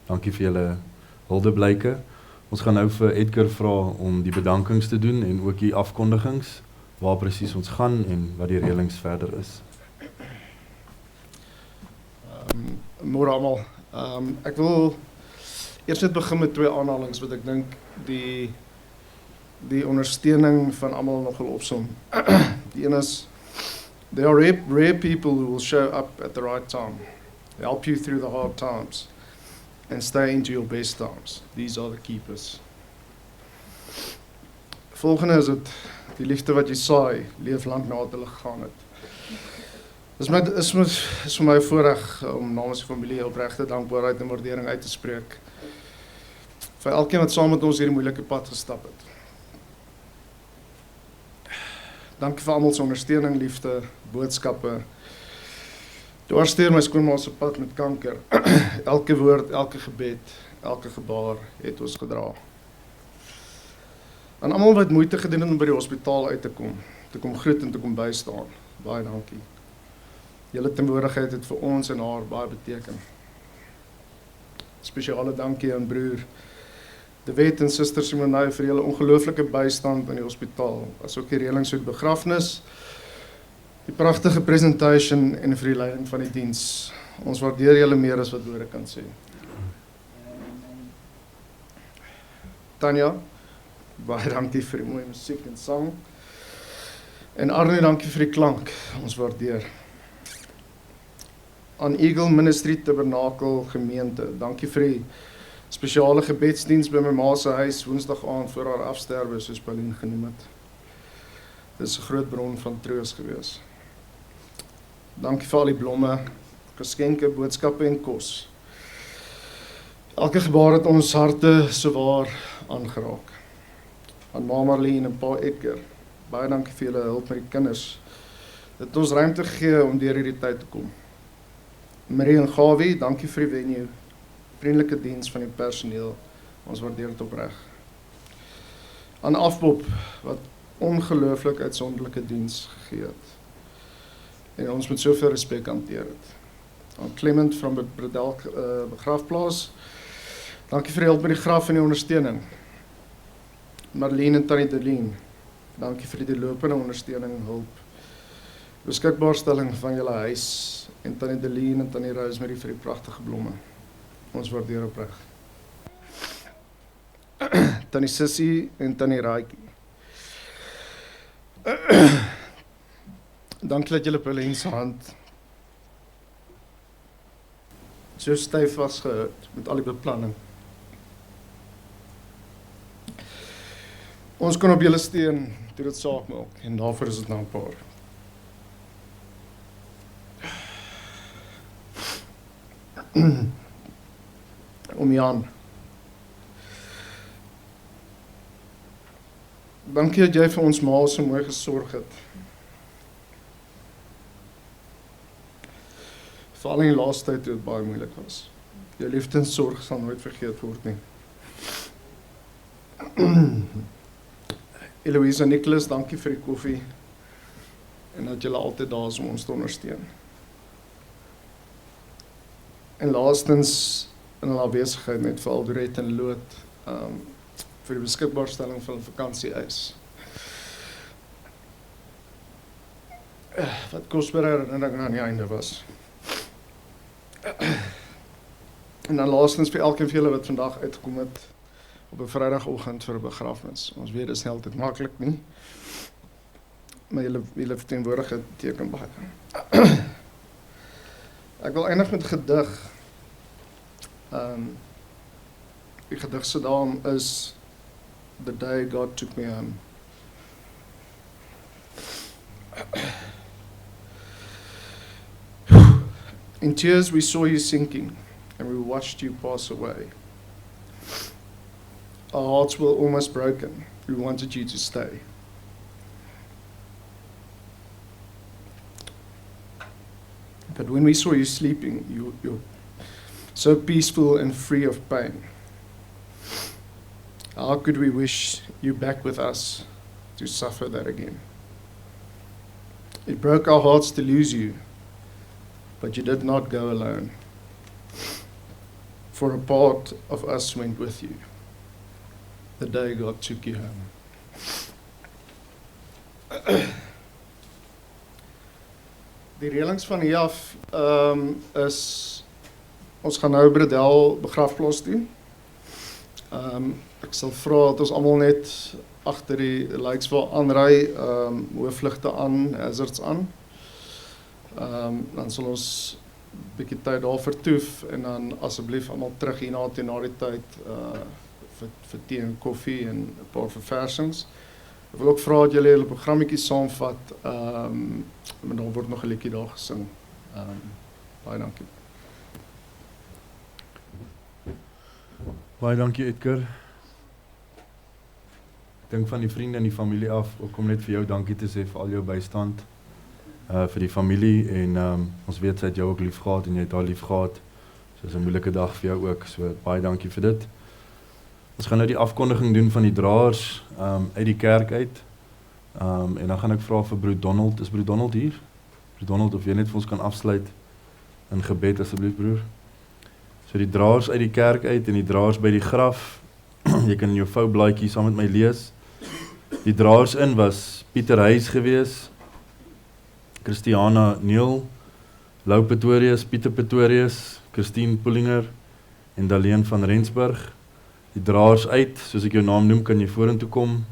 Dankie vir julle huldeblyke. Ons gaan nou vir Edgar vra om die bedankings te doen en ook die afkondigings, waar presies ons gaan en wat die reëlings verder is. Môre almal. Ek wil eers net begin met 2 aanhalings wat ek dink die ondersteuning van almal nogal opsom. Die een is, there are rare people who will show up at the right time, help you through the hard times, and stay into your best times. These are the keepers. Volgende is dit, die liefde wat jy saai, leef lank nadat hulle gegaan het. Is vir my 'n voorreg om namens die familie opregte dankbaarheid en waardering uit te spreek vir elkeen wat saam met ons hierdie moeilike pad gestap het. Dankie vir almal se ondersteuning, liefde, boodskappe. Dwarsteer my skoonma se pad met kanker. Elke woord, elke gebed, elke gebaar het ons gedra. Aan almal wat moeite gedoen het om by die hospitaal uit te kom groet en te kom bystaan. Baie dankie. Julle teenwoordigheid het vir ons en haar baie beteken. Spesiale dankie aan broer De Wet en suster Simonai vir julle ongelooflike bystand in die hospitaal, asook die reëlings vir die begrafnis, die pragtige presentation en vir die leiding van die diens. Ons waardeer julle meer as wat woorde kan sê. Tanya, baie dankie vir die mooie musiek en sang. En Arnie, dankie vir die klank. Ons waardeer. Aan Eagle Ministry Tabernakel Gemeente, dankie vir die spesiale gebedsdiens by my ma se huis Woensdag aand voor haar afsterwe, soos Pauline genoem het. Dit is 'n groot bron van troos gewees. Dankie vir al die blomme, geskenke, boodskappe en kos. Elke gebaar het ons harte sowaar aangeraak. Aan ma Marlene en pa Edgar, baie dankie vir julle hulp met die kinders. Dit het ons ruimte gegee om deur hierdie tyd te kom. Marie en Gawie, dankie vir die venue. Vriendelike diens van die personeel, ons waardeer dit opreg. Aan Afbop, wat ongelooflik uitsonderlike diens gegee het. En ons met soveel respek hanteer het. Aan Clement van Bredel begrafplaas, dankie vir die hulp met die graf en die ondersteuning. Marlene en Tannie Delien, dankie vir die deurlopende ondersteuning en hulp. Beskikbaarstelling van julle huis en Tannie Delien en Tannie Rosemary vir die pragtige blomme. Ons waardeer opreg. Tannie Sissie en Tannie Raaitjie. Dankie dat julle Pauline se hand so styf vasgehou met al die beplanning. Ons kon op julle steun toe dit saak maak en daarvoor is dit dankbaar. Om Jan. Dankie dat jy vir ons ma so mooi gesorg het. Veral in die laaste tyd toe dit baie moeilik was. Jou liefde en sorg sal nooit vergeet word nie. Eloise en Nicholas, dankie vir die koffie en dat julle altyd daar is om ons te ondersteun. En laastens in hulle afwesigheid net vir Aldoret en Loot vir die beskikbaarstelling van vakansiehuis. Wat kosbare herinnering aan die einde was. En dan laastens vir elkeen van julle wat vandag uitgekom het, op 'n Vrydagoggend vir 'n begrafnis. Ons weet dit is nie altyd maklik nie. Maar julle verteenwoordiging beteken baie. Ek wil eindig met 'n gedig. Die gedig se naam is The Day God Took Me Home. In tears we saw you sinking, and we watched you pass away. Our hearts were almost broken. We wanted you to stay. But when we saw you sleeping, you're so peaceful and free of pain. How could we wish you back with us to suffer that again? It broke our hearts to lose you, but you did not go alone. For a part of us went with you, the day God took you home. Die reëlings van hier af is, ons gaan nou Bredel begrafplaas doen. Ek sal vra dat ons almal net agter die lights wil aanry, hoofligte aan, hazards aan. Dan sal ons 'n bietjie tyd daar vertoef en dan asseblief almal terug hierna teen na die tyd vir tee en koffie en 'n paar verversings. Ek wil ook vra dat julle julle programmetjie saamvat, en dan word nog 'n liedjie daar gesing. Baie dankie. Baie dankie Edgar. Ek dink van die vriende en die familie af, ook om net vir jou dankie te sê vir al jou bystand. Vir die familie en ons weet sy het jou ook lief gehad en jy het haar lief gehad. So is 'n moeilike dag vir jou ook, so baie dankie vir dit. Ons gaan nou die afkondiging doen van die draers uit die kerk uit. En dan gaan ek vra vir broer Donald, is broer Donald hier? Broer Donald, of jy net vir ons kan afsluit in gebed asseblief broer. So die draers uit die kerk uit en die draers by die graf. Jy kan in jou voublaadjie saam met my lees. Die draers in was Pieter Huys gewees, Christiana Neel, Lou Pretorius, Pieter Pretorius, Christine Pullinger en Daleen van Rensburg. Die draers uit, soos ek jou naam noem, kan jy vorentoe kom.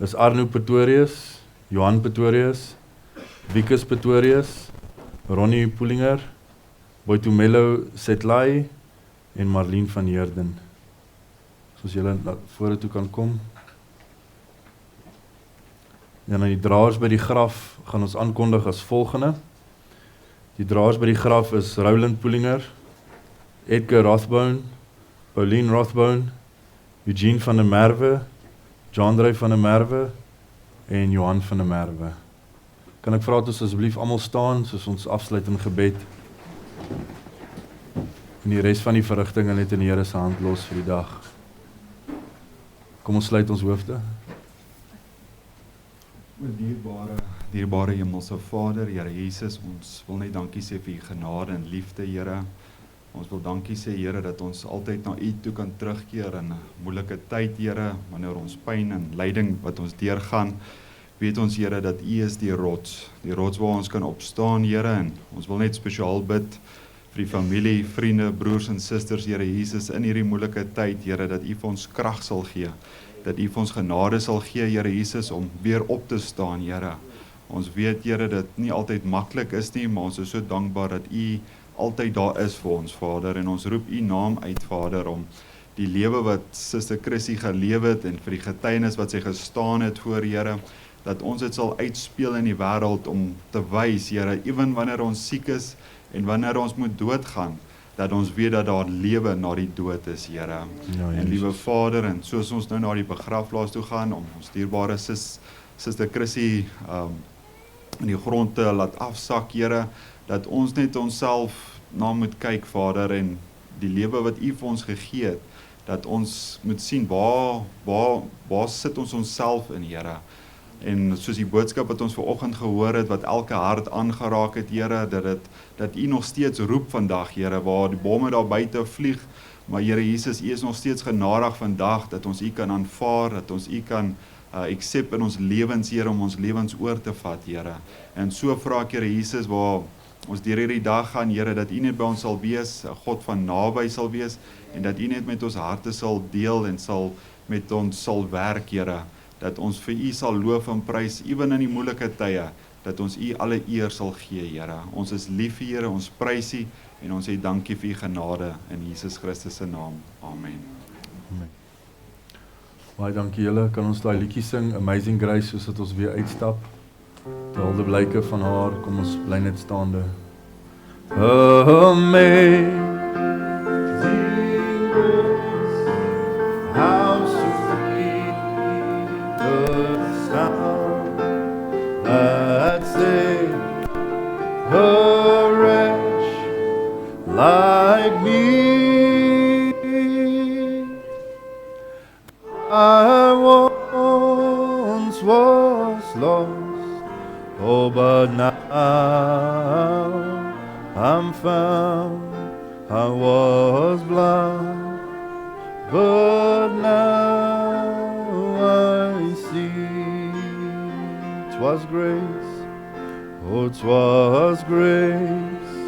Is Arno Pretorius, Johan Pretorius, Wikus Pretorius, Ronnie Pullinger, Boitumelo Setlai en Marlene van Heerden. Soos julle vorentoe kan kom. En dan die draers by die graf gaan ons aankondig as volgende. Die draers by die graf is Roland Pullinger, Edgar Rothbone, Pauline Rothbone, Eugene van der Merwe, John Drey van der Merwe en Johan van der Merwe. Kan ek vra dat ons asseblief almal staan soos ons afsluit in gebed en die res van die verrigtinge net in die Here se hand los vir die dag. Kom ons sluit ons hoofde. Dierbare Hemelse Vader, Here Jesus, ons wil net dankie sê vir u genade en liefde, Here. Ons wil dankie sê, Here, dat ons altyd na u toe kan terugkeer in 'n moeilike tyd, Here, wanneer ons pyn en lyding wat ons deurgaan. Weet ons, Here, dat u is die rots waar ons kan opstaan, Here, en ons wil net spesiaal bid vir die familie, vriende, broers en susters, Here Jesus, in hierdie moeilike tyd, Here, dat u vir ons krag sal gee, dat u vir ons genade sal gee, Here Jesus, om weer op te staan, Here. Ons weet, Here, dat nie altyd maklik is nie, maar ons is so dankbaar dat u altyd daar is vir ons, Vader, en ons roep u naam uit, Vader, om die lewe wat Suster Chrissy gelewe het, en vir die getuienis wat sy gestaan het voor, Here, dat ons dit sal uitspeel in die wêreld om te wys, Here, ewen wanneer ons siek is, en wanneer ons moet doodgaan, dat ons weet dat daar lewe na die dood is, Here. Ja, en liewe Vader, en soos ons nou na die begrafplaas toe gaan, om ons dierbare Suster Chrissy in die grond te laat afsak, Here, dat ons net onsself na moet kyk, Vader, en die lewe wat u vir ons gegee het, dat ons moet sien, waar sit ons onsself in, Here. En soos die boodskap wat ons vanoggend gehoor het, wat elke hart aangeraak het, Here, dat u nog steeds roep vandag, Here, waar die bome daar buite vlieg, maar Here Jesus, u is nog steeds genadig vandag, dat ons u kan aanvaar, dat ons u kan accept in ons lewens, Here, om ons lewens oor te vat, Here. En so vra ek, Here Jesus, waar ons deur hierdie dag gaan, Here, dat U net by ons sal wees, 'n God van naby sal wees, en dat U net met ons harte sal deel en met ons sal werk, Here, dat ons vir U sal loof en prys, ewen in die moeilike tye, dat ons U alle eer sal gee, Here. Ons is lief vir Here, ons prys U, en ons sê dankie vir U genade, in Jesus Christus se naam. Amen. Amen. Baie dankie julle, kan ons daai liedjie sing, Amazing Grace, soos dat ons weer uitstap. Die Huldeblyke van haar, kom ons bly net staande. Amazing grace, how sweet the sound that saved a wretch like me. I once was lost, oh, but now I'm found. I was blind, but now I see. 'Twas grace, oh, 'twas grace